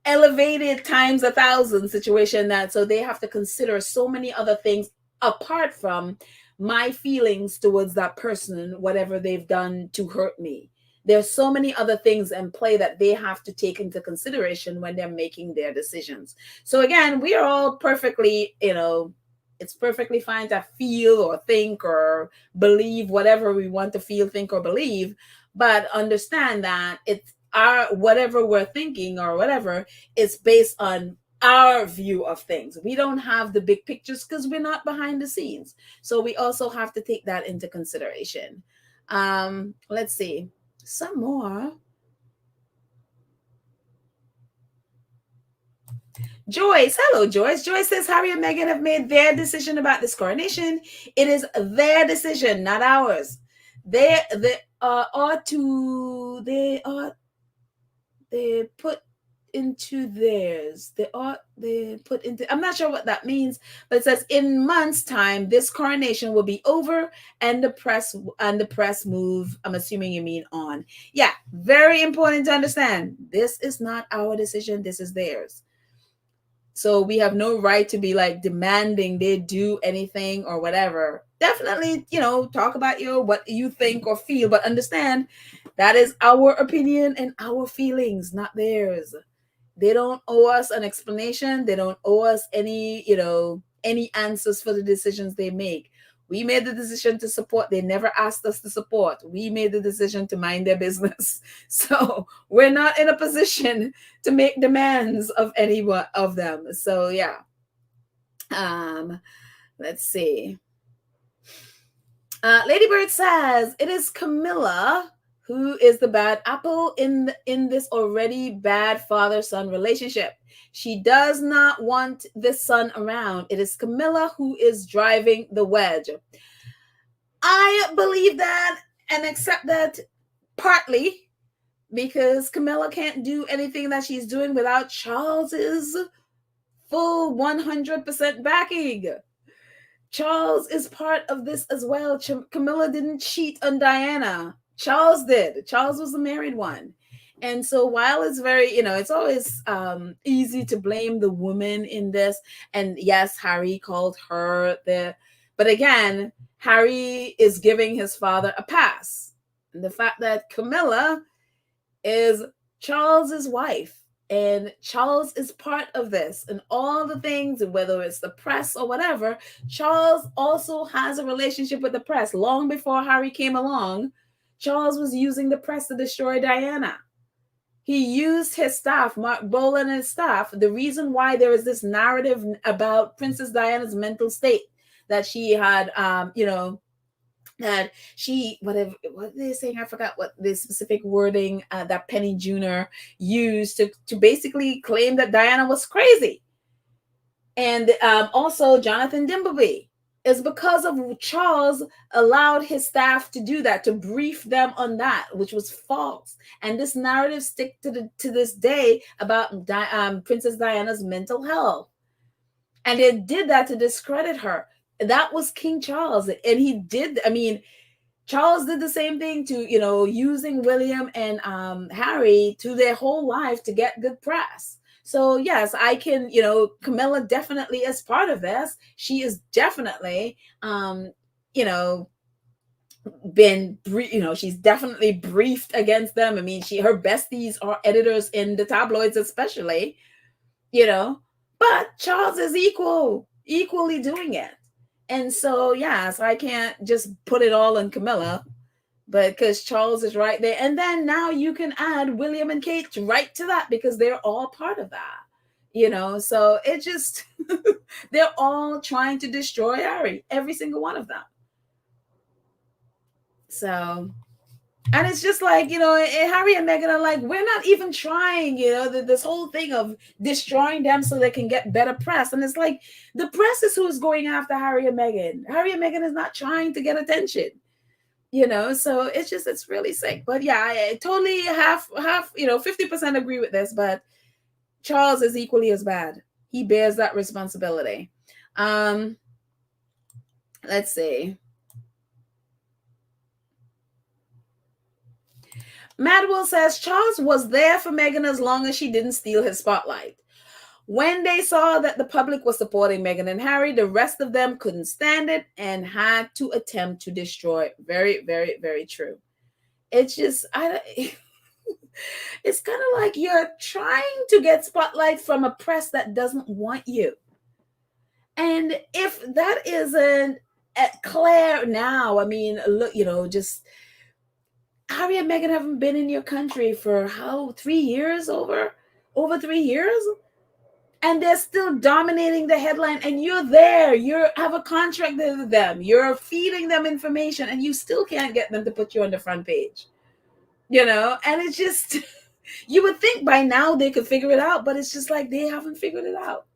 elevated times 1,000 situation, that so they have to consider so many other things apart from my feelings towards that person, whatever they've done to hurt me. There's so many other things in play that they have to take into consideration when they're making their decisions. So again, we are all perfectly, it's perfectly fine to feel or think or believe whatever we want to feel, think, or believe, but understand that it's our whatever we're thinking or whatever is based on our view of things. We don't have the big pictures because we're not behind the scenes. So we also have to take that into consideration. Let's see. Some more. Joyce, hello, Joyce. Joyce says Harry and Meghan have made their decision about this coronation. It is their decision, not ours. They put into theirs. They put into. I'm not sure what that means, but it says in months' time, this coronation will be over, and the press move. I'm assuming you mean on. Yeah, very important to understand. This is not our decision. This is theirs. So we have no right to be like demanding they do anything or whatever. Definitely, talk about what you think or feel, but understand that is our opinion and our feelings, not theirs. They don't owe us an explanation. They don't owe us any answers for the decisions they make. We made the decision to support. They never asked us to support. We made the decision to mind their business. So we're not in a position to make demands of any one of them. So yeah. Let's see. Ladybird says it is Camilla who is the bad apple in this already bad father-son relationship. She does not want this son around. It is Camilla who is driving the wedge. I believe that and accept that partly because Camilla can't do anything that she's doing without Charles's full 100% backing. Charles is part of this as well. Camilla didn't cheat on Diana. Charles did. Charles was the married one. And so while it's very, it's always easy to blame the woman in this. And yes, Harry called her but again, Harry is giving his father a pass. And the fact that Camilla is Charles's wife, and Charles is part of this and all the things, whether it's the press or whatever. Charles also has a relationship with the press. Long before Harry came along, Charles was using the press to destroy Diana. He used his staff, Mark Bolan and his staff. The reason why there is this narrative about Princess Diana's mental state, that she had, that she, whatever, what are they saying? I forgot what the specific wording that Penny Jr. used to basically claim that Diana was crazy. And also Jonathan Dimbleby, is because of Charles allowed his staff to do that, to brief them on that, which was false. And this narrative stick to this day about Princess Diana's mental health. And they did that to discredit her. That was King Charles. And he did, Charles did the same thing to, using William and Harry to their whole life to get good press. So yes, I can, Camilla definitely is part of this. She is definitely, she's definitely briefed against them. Her besties are editors in the tabloids, especially, but Charles is equally doing it. And so, yes, I can't just put it all on Camilla, but because Charles is right there. And then now you can add William and Kate right to that, because they're all part of that, so it just, they're all trying to destroy Harry, every single one of them. So, and it's just like, Harry and Meghan are like, we're not even trying, this whole thing of destroying them so they can get better press. And it's like, the press is who's going after Harry and Meghan. Harry and Meghan is not trying to get attention, so it's really sick. But yeah, I totally half, 50% agree with this, but Charles is equally as bad. He bears that responsibility. Let's see. Madwell says Charles was there for Meghan as long as she didn't steal his spotlight. When they saw that the public was supporting Meghan and Harry, the rest of them couldn't stand it and had to attempt to destroy. Very, very, very true. It's just, it's kind of like you're trying to get spotlight from a press that doesn't want you. And if that isn't clear now, look, just Harry and Meghan haven't been in your country for 3 years, over 3 years, and they're still dominating the headline. And you're there, you have a contract with them, you're feeding them information, and you still can't get them to put you on the front page. And it's just, you would think by now they could figure it out, but it's just like they haven't figured it out.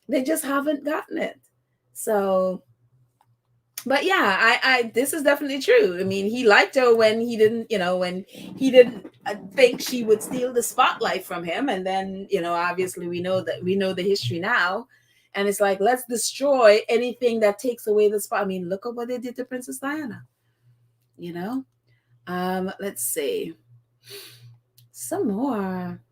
They just haven't gotten it. So. But yeah, I this is definitely true. He liked her when he didn't, think she would steal the spotlight from him. And then, obviously we know the history now. And it's like, let's destroy anything that takes away the spot. Look at what they did to Princess Diana. Let's see. Some more.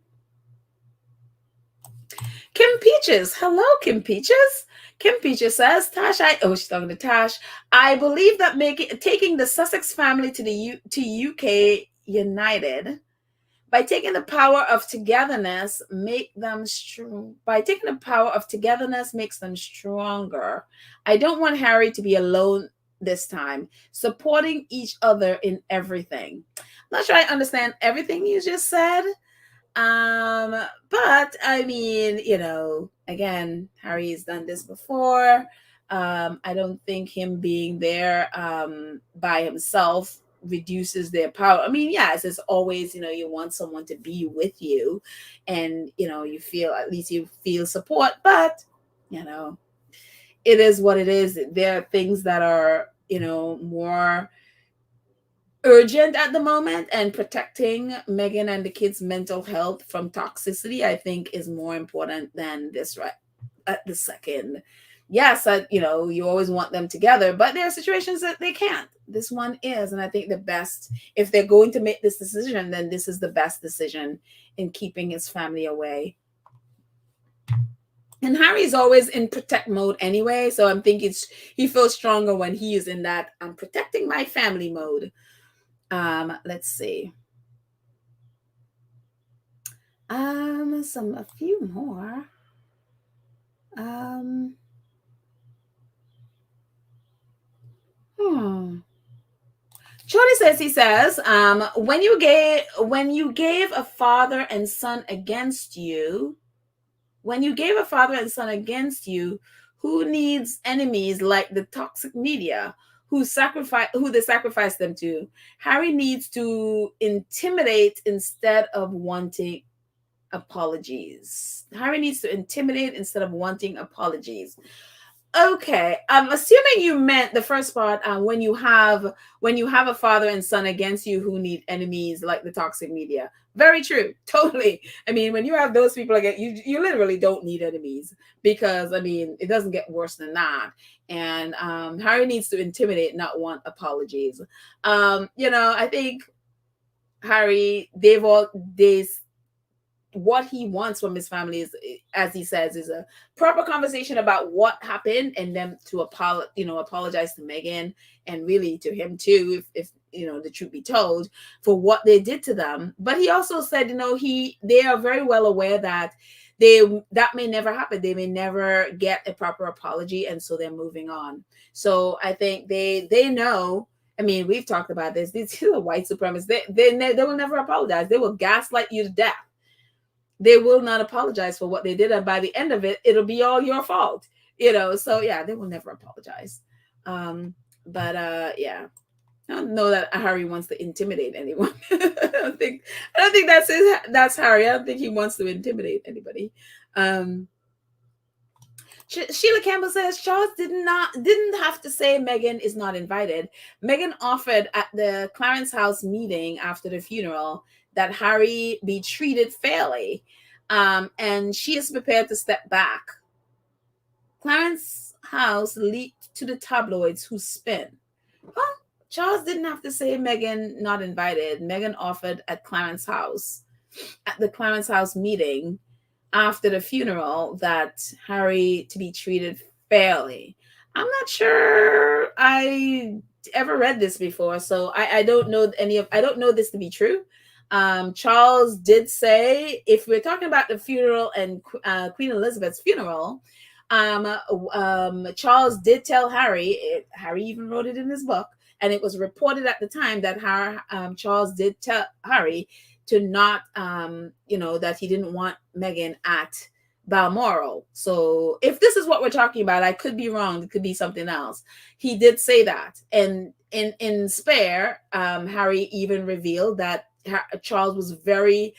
Kim Peaches. Hello, Kim Peaches. Kim Peaches says, she's talking to Tash. I believe that taking the Sussex family to UK united, by taking the power of togetherness, makes them stronger. I don't want Harry to be alone this time, supporting each other in everything. I'm not sure I understand everything you just said. But again, Harry's done this before. I don't think him being there by himself reduces their power. Yes, it's always, you want someone to be with you, and you feel support, but it is what it is. There are things that are, more urgent at the moment, and protecting Meghan and the kids' mental health from toxicity, I think, is more important than this right at the second. yes, you always want them together, but there are situations that they can't. This one is, and I think the best, if they're going to make this decision, then this is the best decision in keeping his family away. And Harry's always in protect mode anyway, so I'm thinking he feels stronger when he is in that I'm protecting my family mode. Let's see. A few more. Hmm. Shorty says, when you gave a father and son against you, when you gave a father and son against you, who needs enemies like the toxic media who they sacrifice them to? Harry needs to intimidate instead of wanting apologies. Harry needs to intimidate instead of wanting apologies. Okay, I'm assuming you meant the first part. When you have a father and son against you who need enemies like the toxic media. Very true, totally. I mean, when you have those people again, you literally don't need enemies, because I mean it doesn't get worse than that. And Harry needs to intimidate, not want apologies. I think Harry, they what he wants from his family is, as he says, is a proper conversation about what happened, and them to apologize to Meghan, and really to him too, if the truth be told, for what they did to them. But he also said, they are very well aware that that may never happen. They may never get a proper apology, and so they're moving on. So I think they know. I mean, we've talked about this. These are white supremacists. They will never apologize. They will gaslight you to death. They will not apologize for what they did, and by the end of it, it'll be all your fault. So yeah, they will never apologize. But yeah, I don't know that Harry wants to intimidate anyone. I don't think that's Harry. I don't think he wants to intimidate anybody. Sheila Campbell says Charles didn't have to say Meghan is not invited. Meghan offered at the Clarence House meeting after the funeral that Harry be treated fairly, and she is prepared to step back. Clarence House leaked to the tabloids who spin. Well, Charles didn't have to say Meghan not invited. Meghan offered at the Clarence House meeting after the funeral that Harry to be treated fairly. I'm not sure I ever read this before, so I don't know I don't know this to be true. Charles did say, if we're talking about the funeral and Queen Elizabeth's funeral, Charles did tell Harry. Harry even wrote it in his book, and it was reported at the time that Charles did tell Harry to not, that he didn't want Meghan at Balmoral. So if this is what we're talking about, I could be wrong. It could be something else. He did say that. And in Spare, Harry even revealed that Charles was very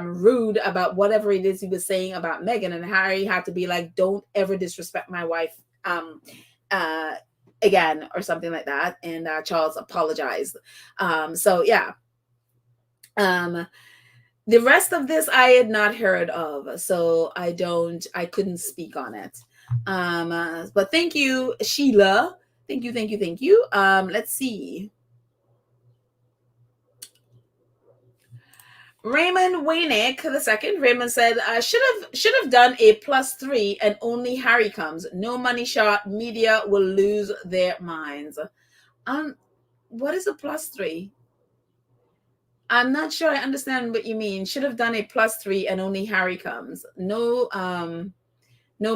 rude about whatever it is he was saying about Meghan, and Harry had to be like, don't ever disrespect my wife again, or something like that. And Charles apologized. So yeah. The rest of this I had not heard of, so I couldn't speak on it. But thank you, Sheila. Thank you. Let's see. Raymond Waynick the second. Raymond said, should have done a +3 and only Harry comes. No money shot. Media will lose their minds. What is a +3? I'm not sure I understand what you mean. Should have done a +3 and only Harry comes. No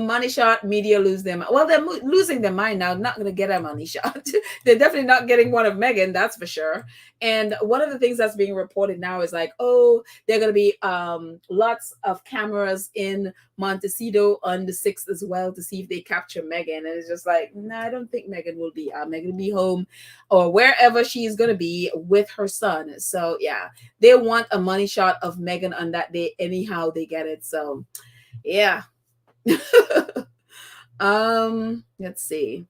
money shot. Media lose them. Well, they're losing their mind now. Not going to get a money shot. They're definitely not getting one of Meghan. That's for sure. And one of the things that's being reported now is like, oh, there are going to be lots of cameras in Montecito on the 6th as well to see if they capture Meghan. And it's just like, no, I don't think Meghan will be. Meghan will be home or wherever she's going to be with her son. So yeah, they want a money shot of Meghan on that day. Anyhow, they get it. So yeah. Let's see.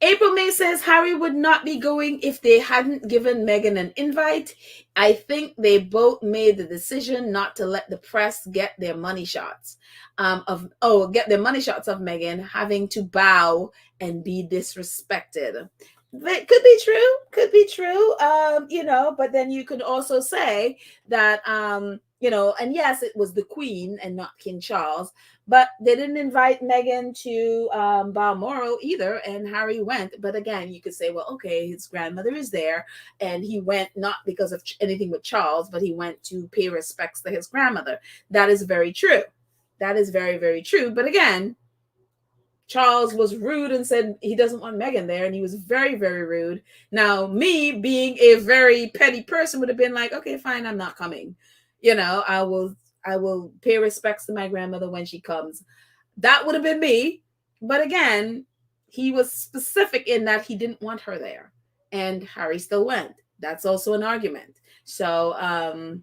April May says Harry would not be going if they hadn't given Meghan an invite. I think they both made the decision not to let the press get their money shots get their money shots of Meghan having to bow and be disrespected. That could be true. Could be true. But then you could also say that and yes, it was the Queen and not King Charles, but they didn't invite Meghan to Balmoral either, and Harry went. But again, you could say, well, okay, his grandmother is there, and he went not because of anything with Charles, but he went to pay respects to his grandmother. That is very true. That is very, very true. But again, Charles was rude and said he doesn't want Meghan there, and he was very, very rude. Now, me being a very petty person would have been like, okay, fine, I'm not coming. I will pay respects to my grandmother when she comes. That would have been me. But again, he was specific in that he didn't want her there. And Harry still went. That's also an argument. So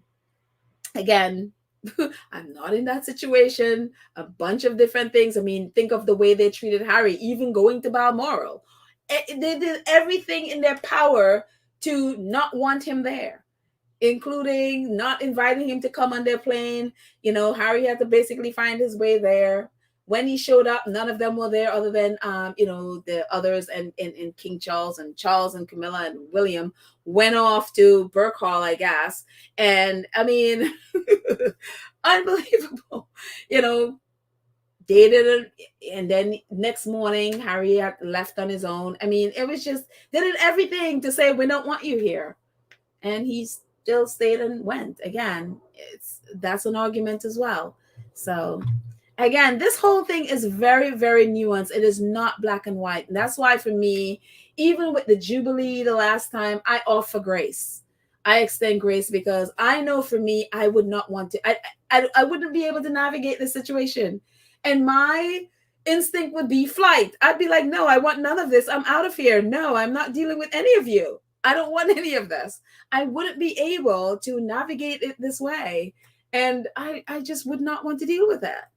again, I'm not in that situation. A bunch of different things. I mean, think of the way they treated Harry, even going to Balmoral. They did everything in their power to not want him there, including not inviting him to come on their plane. Harry had to basically find his way there. When he showed up, none of them were there other than, the others and King Charles and Camilla and William went off to Burke Hall, I guess. And I mean, unbelievable, they didn't. And then next morning, Harry had left on his own. I mean, it was just, they did everything to say, we don't want you here. And he still stayed and went. Again, that's an argument as well. So again, this whole thing is very, very nuanced. It is not black and white. And that's why for me, even with the Jubilee the last time, I offer grace. I extend grace because I know for me, I would not want to, I wouldn't be able to navigate the situation. And my instinct would be flight. I'd be like, no, I want none of this. I'm out of here. No, I'm not dealing with any of you. I don't want any of this. I wouldn't be able to navigate it this way. And I just would not want to deal with that.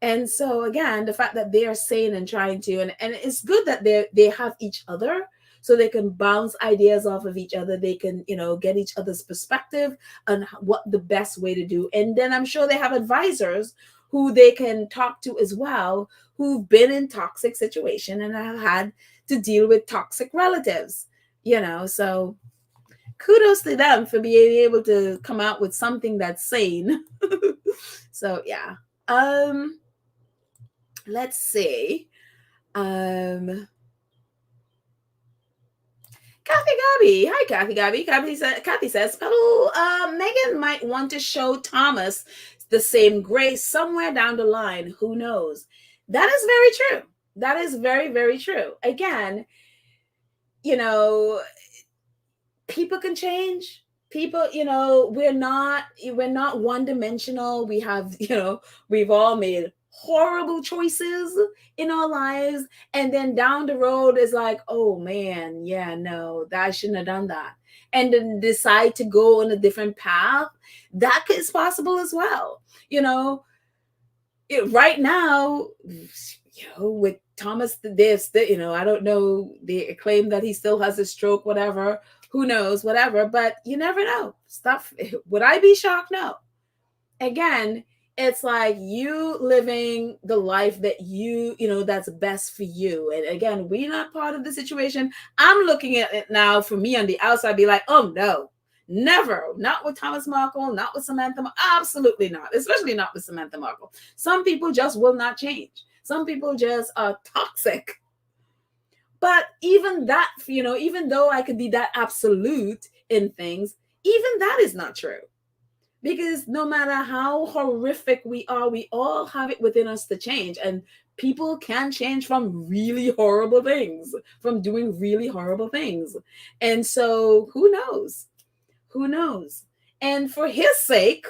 And so again, the fact that they are saying and trying to, and it's good that they have each other so they can bounce ideas off of each other. They can, get each other's perspective on what the best way to do. And then I'm sure they have advisors who they can talk to as well, who've been in toxic situation and have had to deal with toxic relatives, so kudos to them for being able to come out with something that's sane. So yeah. Let's see. Kathy Gabby. Hi, Kathy Gabby. Kathy says, Meghan might want to show Thomas the same grace somewhere down the line. Who knows? That is very true. That is very, very true. Again, people can change. People, we're not one dimensional. We have, we've all made horrible choices in our lives, and then down the road is like, oh man, yeah, no, I shouldn't have done that, and then decide to go on a different path. That is possible as well. Right now, with Thomas, this, I don't know, they claim that he still has a stroke, whatever, who knows, whatever, but you never know. Stuff, would I be shocked? No. Again, it's like you living the life that that's best for you. And again, we're not part of the situation. I'm looking at it now for me on the outside, be like, oh no, never. Not with Thomas Markle, not with Samantha. Absolutely not. Especially not with Samantha Markle. Some people just will not change. Some people just are toxic. But even that, even though I could be that absolute in things, even that is not true. Because no matter how horrific we are, we all have it within us to change. And people can change from really horrible things, from doing really horrible things. And so who knows? Who knows? And for his sake,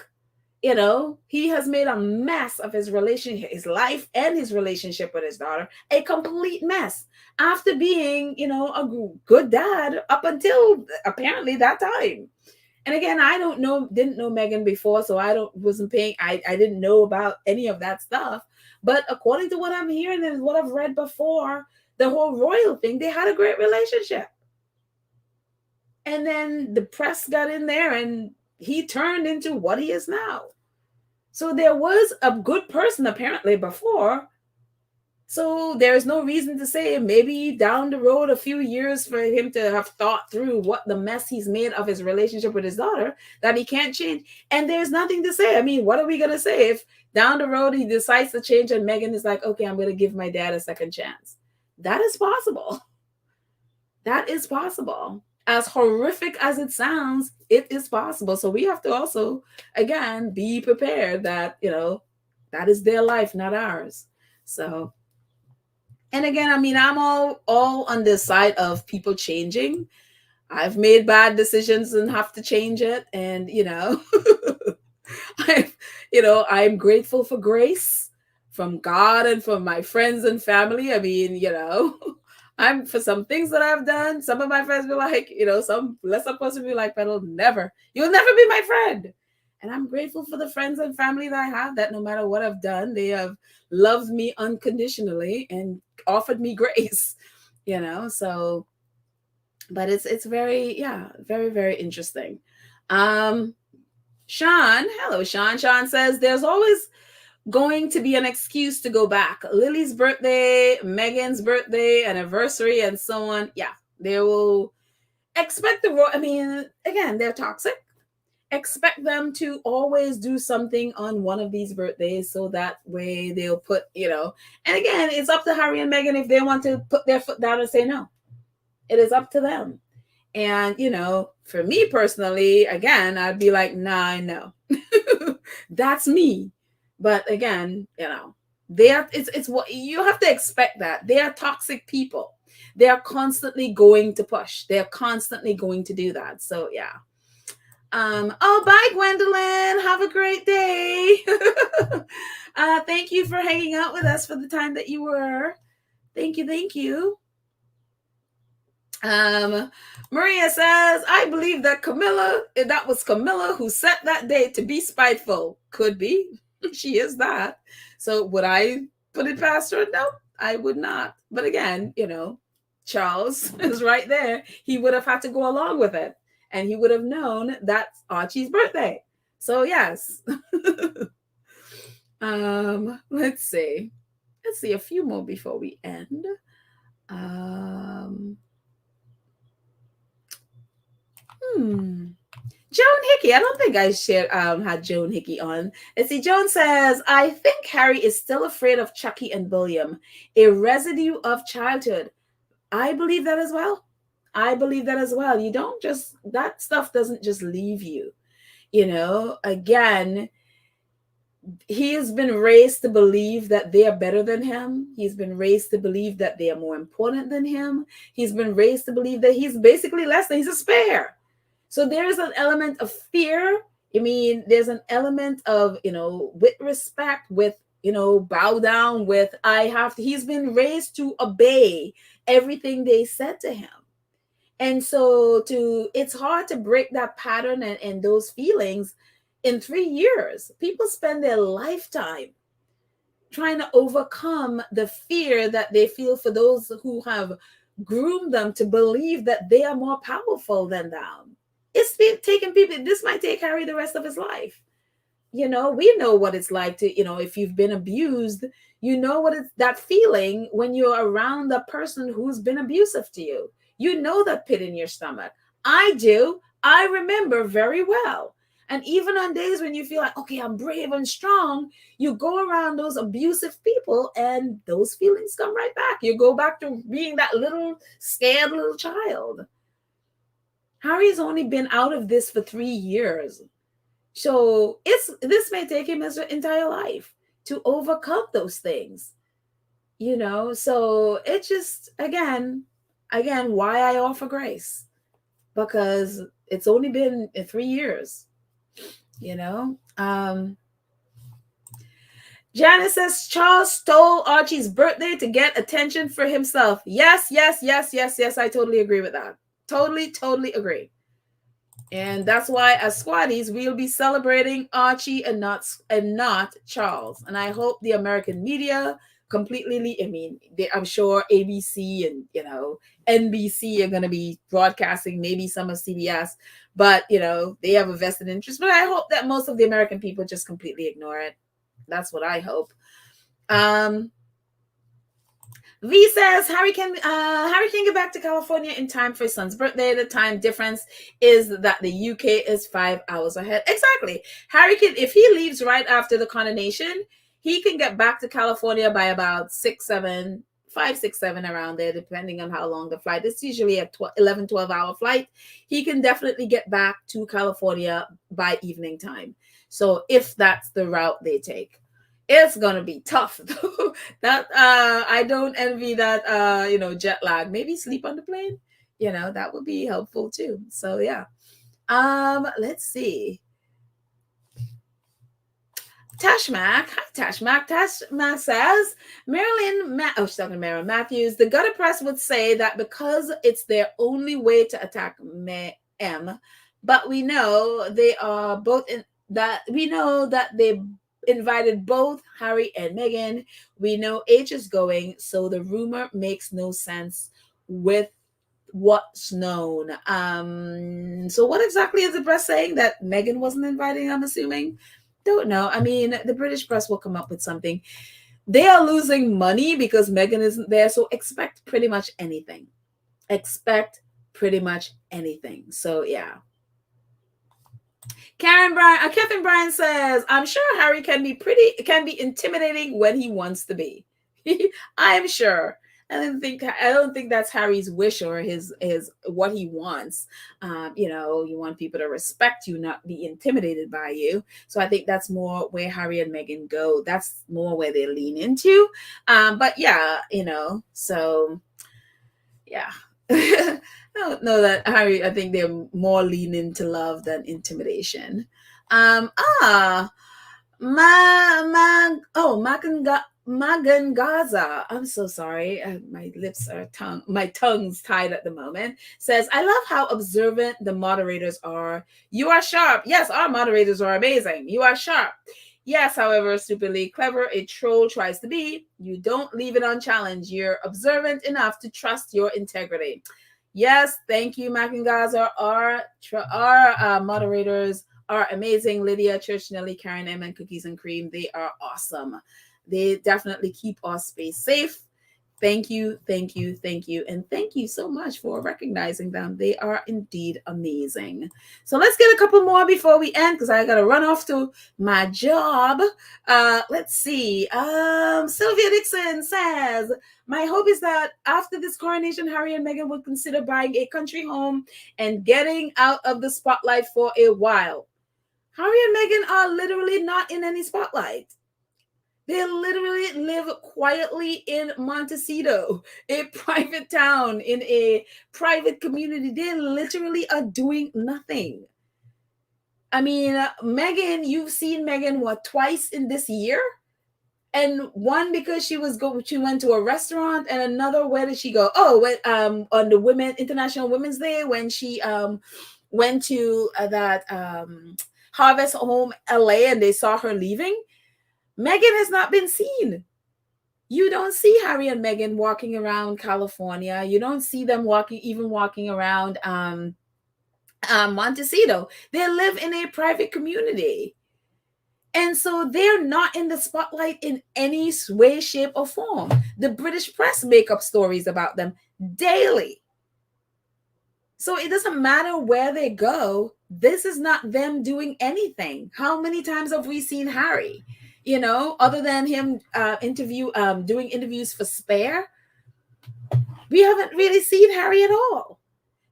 he has made a mess of his relationship, his life, and his relationship with his daughter, a complete mess after being, a good dad up until apparently that time. And again, I didn't know Meghan before, so I didn't know about any of that stuff. But according to what I'm hearing and what I've read before, the whole royal thing, they had a great relationship. And then the press got in there and he turned into what he is now. So there was a good person apparently before. So there's no reason to say maybe down the road, a few years, for him to have thought through what the mess he's made of his relationship with his daughter, that he can't change. And there's nothing to say. I mean, what are we going to say if down the road he decides to change and Meghan is like, okay, I'm going to give my dad a second chance? That is possible. That is possible. As horrific as it sounds, it is possible. So we have to also, again, be prepared that, that is their life, not ours. So, and again, I mean, I'm all on the side of people changing. I've made bad decisions and have to change it. And, I, I'm grateful for grace from God and from my friends and family. I mean, I'm for some things that I've done. Some of my friends be like, some lesser person be like, "You'll never be my friend." And I'm grateful for the friends and family that I have, that no matter what I've done, they have loved me unconditionally and offered me grace, So, but it's very, very, very interesting. Sean, hello, Sean. Sean says there's always going to be an excuse to go back. Lily's birthday, Meghan's birthday, anniversary, and so on. Yeah, they will expect I mean, again, they're toxic. Expect them to always do something on one of these birthdays, so that way they'll put, and again, it's up to Harry and Meghan if they want to put their foot down and say no. It is up to them. And, for me personally, again, I'd be like, nah, no. That's me. But again, it's what you have to expect, that they are toxic people. They are constantly going to push. They're constantly going to do that. So yeah. Oh, bye, Gwendolyn. Have a great day. Thank you for hanging out with us for the time that you were. Thank you. Thank you. Maria says, I believe that was Camilla who set that date to be spiteful. Could be. She is that. So would I put it past her? No, I would not. But again, Charles is right there. He would have had to go along with it. And he would have known that's Archie's birthday. So yes. Let's see. A few more before we end. Joan Hickey. I don't think I had Joan Hickey on. Let's see. Joan says, I think Harry is still afraid of Chucky and William, a residue of childhood. I believe that as well. You don't just, that stuff doesn't just leave you. Again, he has been raised to believe that they are better than him. He's been raised to believe that they are more important than him. He's been raised to believe that he's basically less than, he's a spare. So there's an element of fear. I mean, there's an element of, with respect, with, bow down, with, he's been raised to obey everything they said to him. And so it's hard to break that pattern and those feelings in 3 years. People spend their lifetime trying to overcome the fear that they feel for those who have groomed them to believe that they are more powerful than them. It's been taking people, this might take Harry the rest of his life. We know what it's like to, if you've been abused, what it's that feeling when you're around the person who's been abusive to you. That pit in your stomach. I do. I remember very well. And even on days when you feel like, okay, I'm brave and strong, you go around those abusive people and those feelings come right back. You go back to being that little scared little child. Harry's only been out of this for 3 years. So this may take him his entire life to overcome those things. So it just, again, why I offer grace. Because it's only been 3 years. Janice says Charles stole Archie's birthday to get attention for himself. Yes. I totally agree with that. Totally agree. And that's why as squaddies, we'll be celebrating Archie and not Charles. And I hope the American media completely. I mean, I'm sure ABC and NBC are going to be broadcasting, maybe some of CBS, but they have a vested interest. But I hope that most of the American people just completely ignore it. That's what I hope. V says Harry can get back to California in time for his son's birthday. The time difference is that the UK is 5 hours ahead. Exactly. Harry can, if he leaves right after the coronation, he can get back to California by about 6, 7, 5, 6, 7 around there, depending on how long the flight. It's usually a 11, 12-hour flight. He can definitely get back to California by evening time. So if that's the route they take. It's gonna be tough though. That I don't envy that jet lag. Maybe sleep on the plane. That would be helpful too. So yeah. Let's see. Tashmak, hi Tashmak. Tashmak says she's talking to Marilyn Matthews. The gutter press would say that because it's their only way to attack M, but we know they are both in that. We know that they invited both Harry and Meghan. We know H is going, so the rumor makes no sense with what's known. So what exactly is the press saying? That Meghan wasn't inviting, I'm assuming? Don't know. I mean, the British press will come up with something. They are losing money because Meghan isn't there, so expect pretty much anything. So yeah. Catherine Bryan says, I'm sure Harry can be intimidating when he wants to be. I'm sure. I don't think that's Harry's wish or his what he wants. You want people to respect you, not be intimidated by you. So I think that's more where Harry and Meghan go. That's more where they lean into. But yeah, so yeah. I don't know that Harry. I think they're more lean into love than intimidation. Magan Gaza. I'm so sorry. My tongue's tied at the moment. Says, I love how observant the moderators are. You are sharp. Yes, our moderators are amazing. You are sharp. Yes, however stupidly clever a troll tries to be, you don't leave it unchallenged. You're observant enough to trust your integrity. Yes, thank you, Mac and Gaza. Our moderators are amazing. Lydia, Church, Nelly, Karen, M, and Cookies and Cream. They are awesome. They definitely keep our space safe. Thank you. And thank you so much for recognizing them. They are indeed amazing. So let's get a couple more before we end, because I got to run off to my job. Let's see. Sylvia Dixon says, my hope is that after this coronation, Harry and Meghan would consider buying a country home and getting out of the spotlight for a while. Harry and Meghan are literally not in any spotlight. They literally live quietly in Montecito, a private town, in a private community. They literally are doing nothing. I mean, Meghan, you've seen Meghan, twice in this year? And one because she went to a restaurant, and another, where did she go? Oh, on the International Women's Day, when she went to that Harvest Home LA, and they saw her leaving. Meghan has not been seen. You don't see Harry and Meghan walking around California. You don't see them walking around Montecito. They live in a private community. And so they're not in the spotlight in any way, shape, or form. The British press make up stories about them daily. So it doesn't matter where they go. This is not them doing anything. How many times have we seen Harry? Other than him doing interviews for Spare, we haven't really seen Harry at all.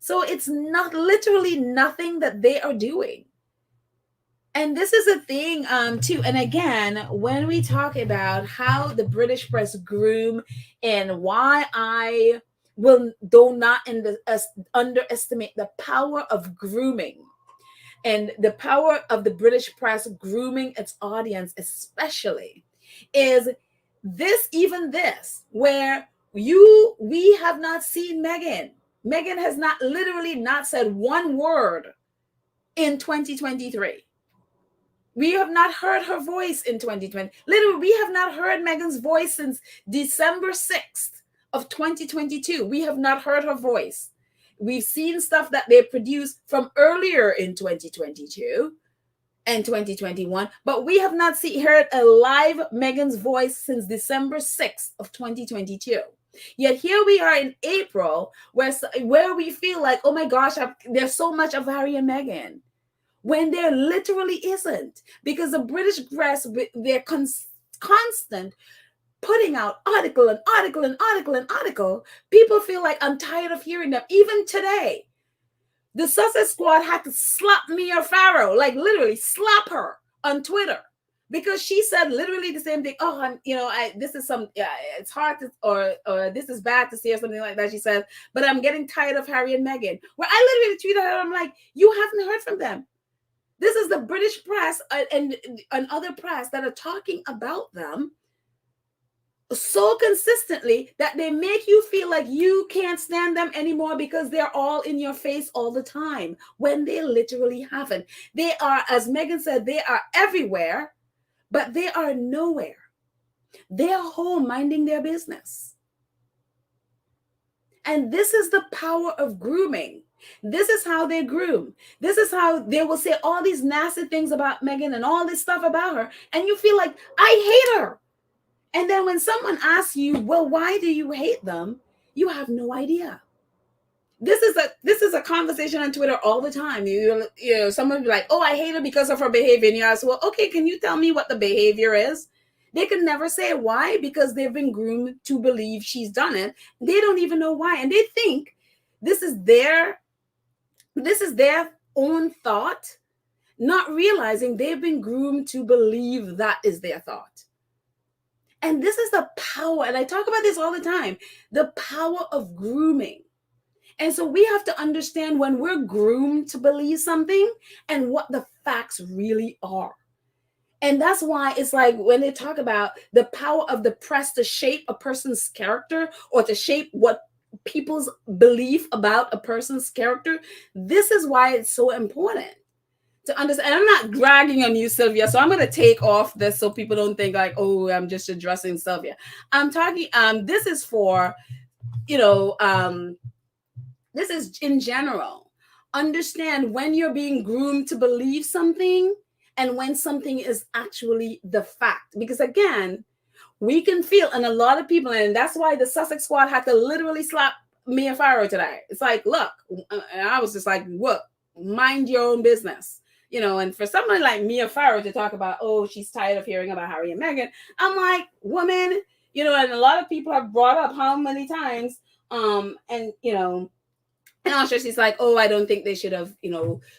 So it's not literally nothing that they are doing. And this is a thing too. And again, when we talk about how the British press groom, and why I do not underestimate the power of grooming, and the power of the British press grooming its audience, especially, is this, where we have not seen Meghan. Meghan has literally not said one word in 2023. We have not heard her voice in 2020. Literally, we have not heard Meghan's voice since December 6th of 2022. We have not heard her voice. We've seen stuff that they produced from earlier in 2022 and 2021, but we have not heard a live Meghan's voice since December 6th of 2022. Yet here we are in April, where we feel like, oh my gosh, there's so much of Harry and Meghan, when there literally isn't, because the British press, they're constant putting out article and article and article and article. People feel like, I'm tired of hearing them. Even today, the Sussex squad had to slap Mia Farrow, like literally slap her on Twitter, because she said literally the same thing. Oh, this is it's hard to, or this is bad to say, or something like that. She said, but I'm getting tired of Harry and Meghan. Where I literally tweeted her, I'm like, you haven't heard from them. This is the British press and other press that are talking about them so consistently that they make you feel like you can't stand them anymore because they're all in your face all the time, when they literally haven't. They are, as Meghan said, they are everywhere, but they are nowhere. They're home minding their business. And this is the power of grooming. This is how they groom. This is how they will say all these nasty things about Meghan and all this stuff about her. And you feel like, I hate her. And then when someone asks you, well, why do you hate them? You have no idea. This is a conversation on Twitter all the time. Someone will be like, oh, I hate her because of her behavior. And you ask, well, okay, can you tell me what the behavior is? They can never say why, because they've been groomed to believe she's done it. They don't even know why. And they think this is their own thought, not realizing they've been groomed to believe that is their thought. And this is the power, and I talk about this all the time, the power of grooming. And so we have to understand when we're groomed to believe something and what the facts really are. And that's why it's like when they talk about the power of the press to shape a person's character, or to shape what people's belief about a person's character, this is why it's so important to understand. And I'm not dragging on you, Sylvia, so I'm going to take off this so people don't think like, oh, I'm just addressing Sylvia. I'm talking, this is for, this is in general. Understand when you're being groomed to believe something and when something is actually the fact. Because again, we can feel, and a lot of people, and that's why the Sussex squad had to literally slap Mia Farrow today. It's like, look, and I was just like, look, mind your own business. And for someone like Mia Farrow to talk about, oh, she's tired of hearing about Harry and Meghan, I'm like, woman, and a lot of people have brought up how many times, and also she's like, oh, I don't think they should have,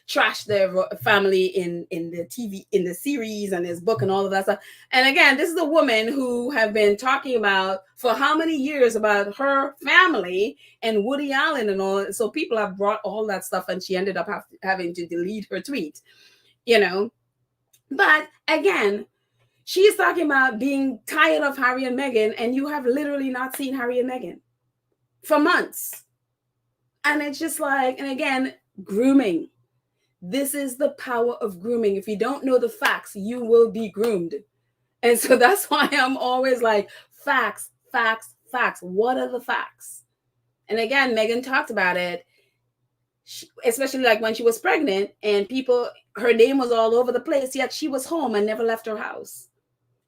trashed their family in the TV, in the series and his book and all of that stuff. And again, this is a woman who have been talking about for how many years about her family and Woody Allen and all. So people have brought all that stuff, and she ended up having to delete her tweet, But again, she's talking about being tired of Harry and Meghan, and you have literally not seen Harry and Meghan for months. And it's just like, and again, grooming. This is the power of grooming. If you don't know the facts, you will be groomed. And so that's why I'm always like, facts, facts, facts. What are the facts? And again, Meghan talked about it, especially like when she was pregnant and her name was all over the place, yet she was home and never left her house.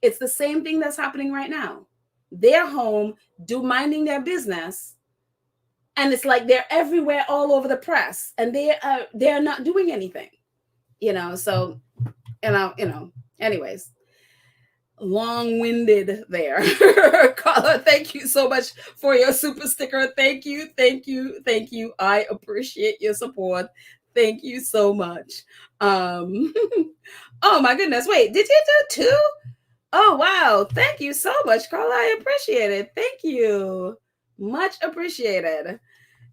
It's the same thing that's happening right now. They're home, minding their business. And it's like they're everywhere, all over the press, and they're not doing anything, So, anyways, long-winded there. Carla, thank you so much for your super sticker. Thank you, thank you, thank you. I appreciate your support. Thank you so much. Oh my goodness! Wait, did you do 2? Oh wow! Thank you so much, Carla. I appreciate it. Thank you. Much appreciated.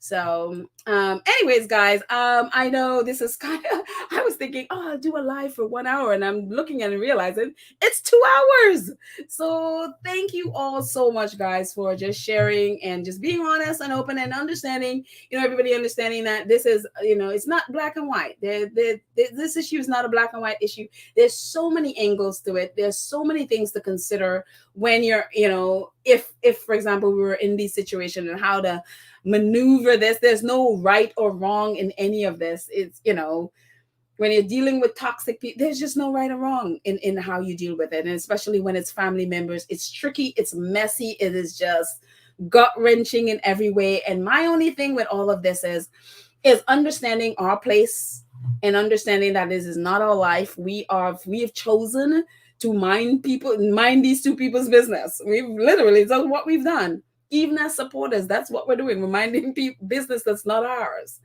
So, anyways, guys, I know this is kind of, I was thinking, oh, I'll do a live for 1 hour, and I'm looking and realizing it's 2 hours. So, thank you all so much, guys, for just sharing and just being honest and open and understanding, everybody understanding that this is, it's not black and white. This issue is not a black and white issue. There's so many angles to it. There's so many things to consider when you're, if for example, we were in these situations and how to maneuver this. There's no right or wrong in any of this. It's, when you're dealing with toxic people, there's just no right or wrong in how you deal with it. And especially when it's family members, it's tricky, it's messy, it is just gut wrenching in every way. And my only thing with all of this is understanding our place and understanding that this is not our life. We have chosen to mind these two people's business. We've literally, that's what we've done. Even as supporters, that's what we're doing. We're minding people business that's not ours.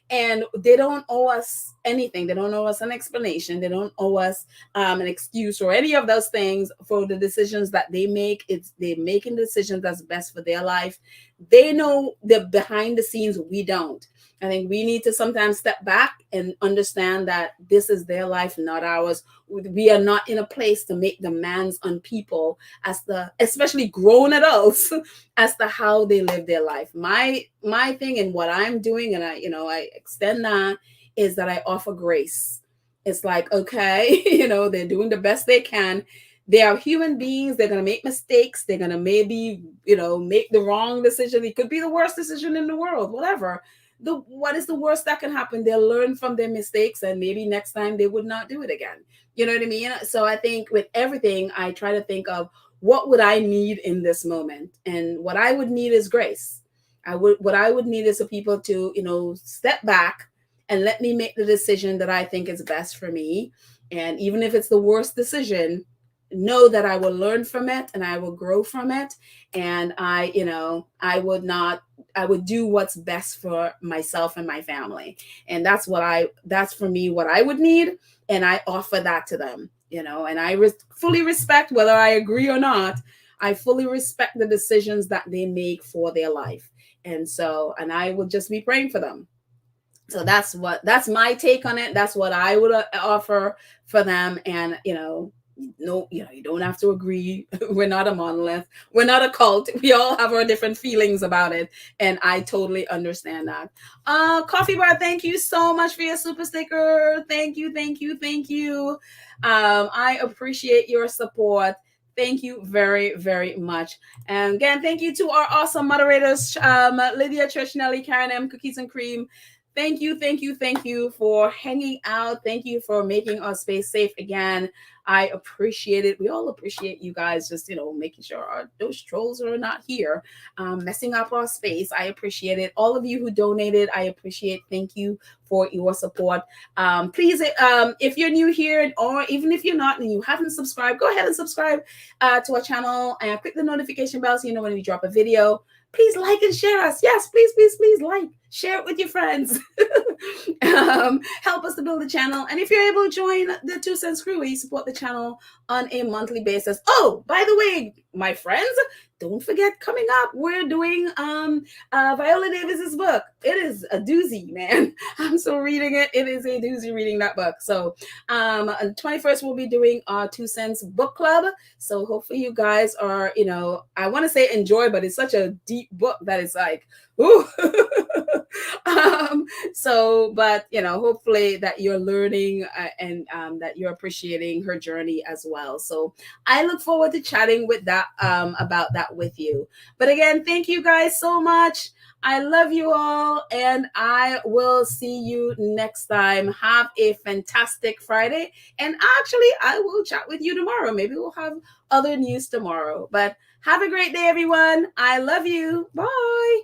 And they don't owe us anything. They don't owe us an explanation. They don't owe us an excuse or any of those things for the decisions that they make. They're making decisions that's best for their life. They know the behind the scenes. We don't. I think we need to sometimes step back and understand that this is their life, not ours. We are not in a place to make demands on people especially grown adults, as to how they live their life. My thing and what I'm doing, and I extend that, is that I offer grace. It's like, okay, they're doing the best they can. They are human beings. They're going to make mistakes. They're going to maybe, make the wrong decision. It could be the worst decision in the world, whatever. What is the worst that can happen? They'll learn from their mistakes, and maybe next time they would not do it again. You know what I mean? So I think with everything, I try to think of what would I need in this moment, and what I would need is grace. What I would need is for people to step back and let me make the decision that I think is best for me. And even if it's the worst decision, know that I will learn from it and I will grow from it. And I would do what's best for myself and my family. And that's for me, what I would need. And I offer that to them, and I fully respect whether I agree or not. I fully respect the decisions that they make for their life. And I will just be praying for them. So that's my take on it. That's what I would offer for them. And, no, you don't have to agree. We're not a monolith. We're not a cult. We all have our different feelings about it. And I totally understand that. Coffee Bar, thank you so much for your super sticker. Thank you, thank you, thank you. I appreciate your support. Thank you very, very much. And again, thank you to our awesome moderators, Lydia, Churchnelli, Karen M, Cookies and Cream. Thank you, thank you, thank you for hanging out. Thank you for making our space safe again. I appreciate it. We all appreciate you guys just, making sure those trolls are not here, messing up our space. I appreciate it. All of you who donated, I appreciate. Thank you for your support. Please, if you're new here, or even if you're not and you haven't subscribed, go ahead and subscribe to our channel and click the notification bell so you know when we drop a video. Please like and share us. Yes, please, please, please like. Share it with your friends. Help us to build the channel. And if you're able to join the 2 Cents Crew, where you support the channel on a monthly basis. Oh, by the way, my friends, don't forget, coming up, we're doing Viola Davis's book. It is a doozy, man. I'm still reading it. It is a doozy reading that book. So on 21st, we'll be doing our 2 Cents Book Club. So hopefully you guys are, I want to say enjoy, but it's such a deep book that it's like, ooh. But hopefully that you're learning and that you're appreciating her journey as well. So I look forward to chatting with that about that with you. But again, thank you guys so much. I love you all, and I will see you next time. Have a fantastic Friday, and actually I will chat with you tomorrow. Maybe we'll have other news tomorrow, but have a great day, everyone. I love you. Bye.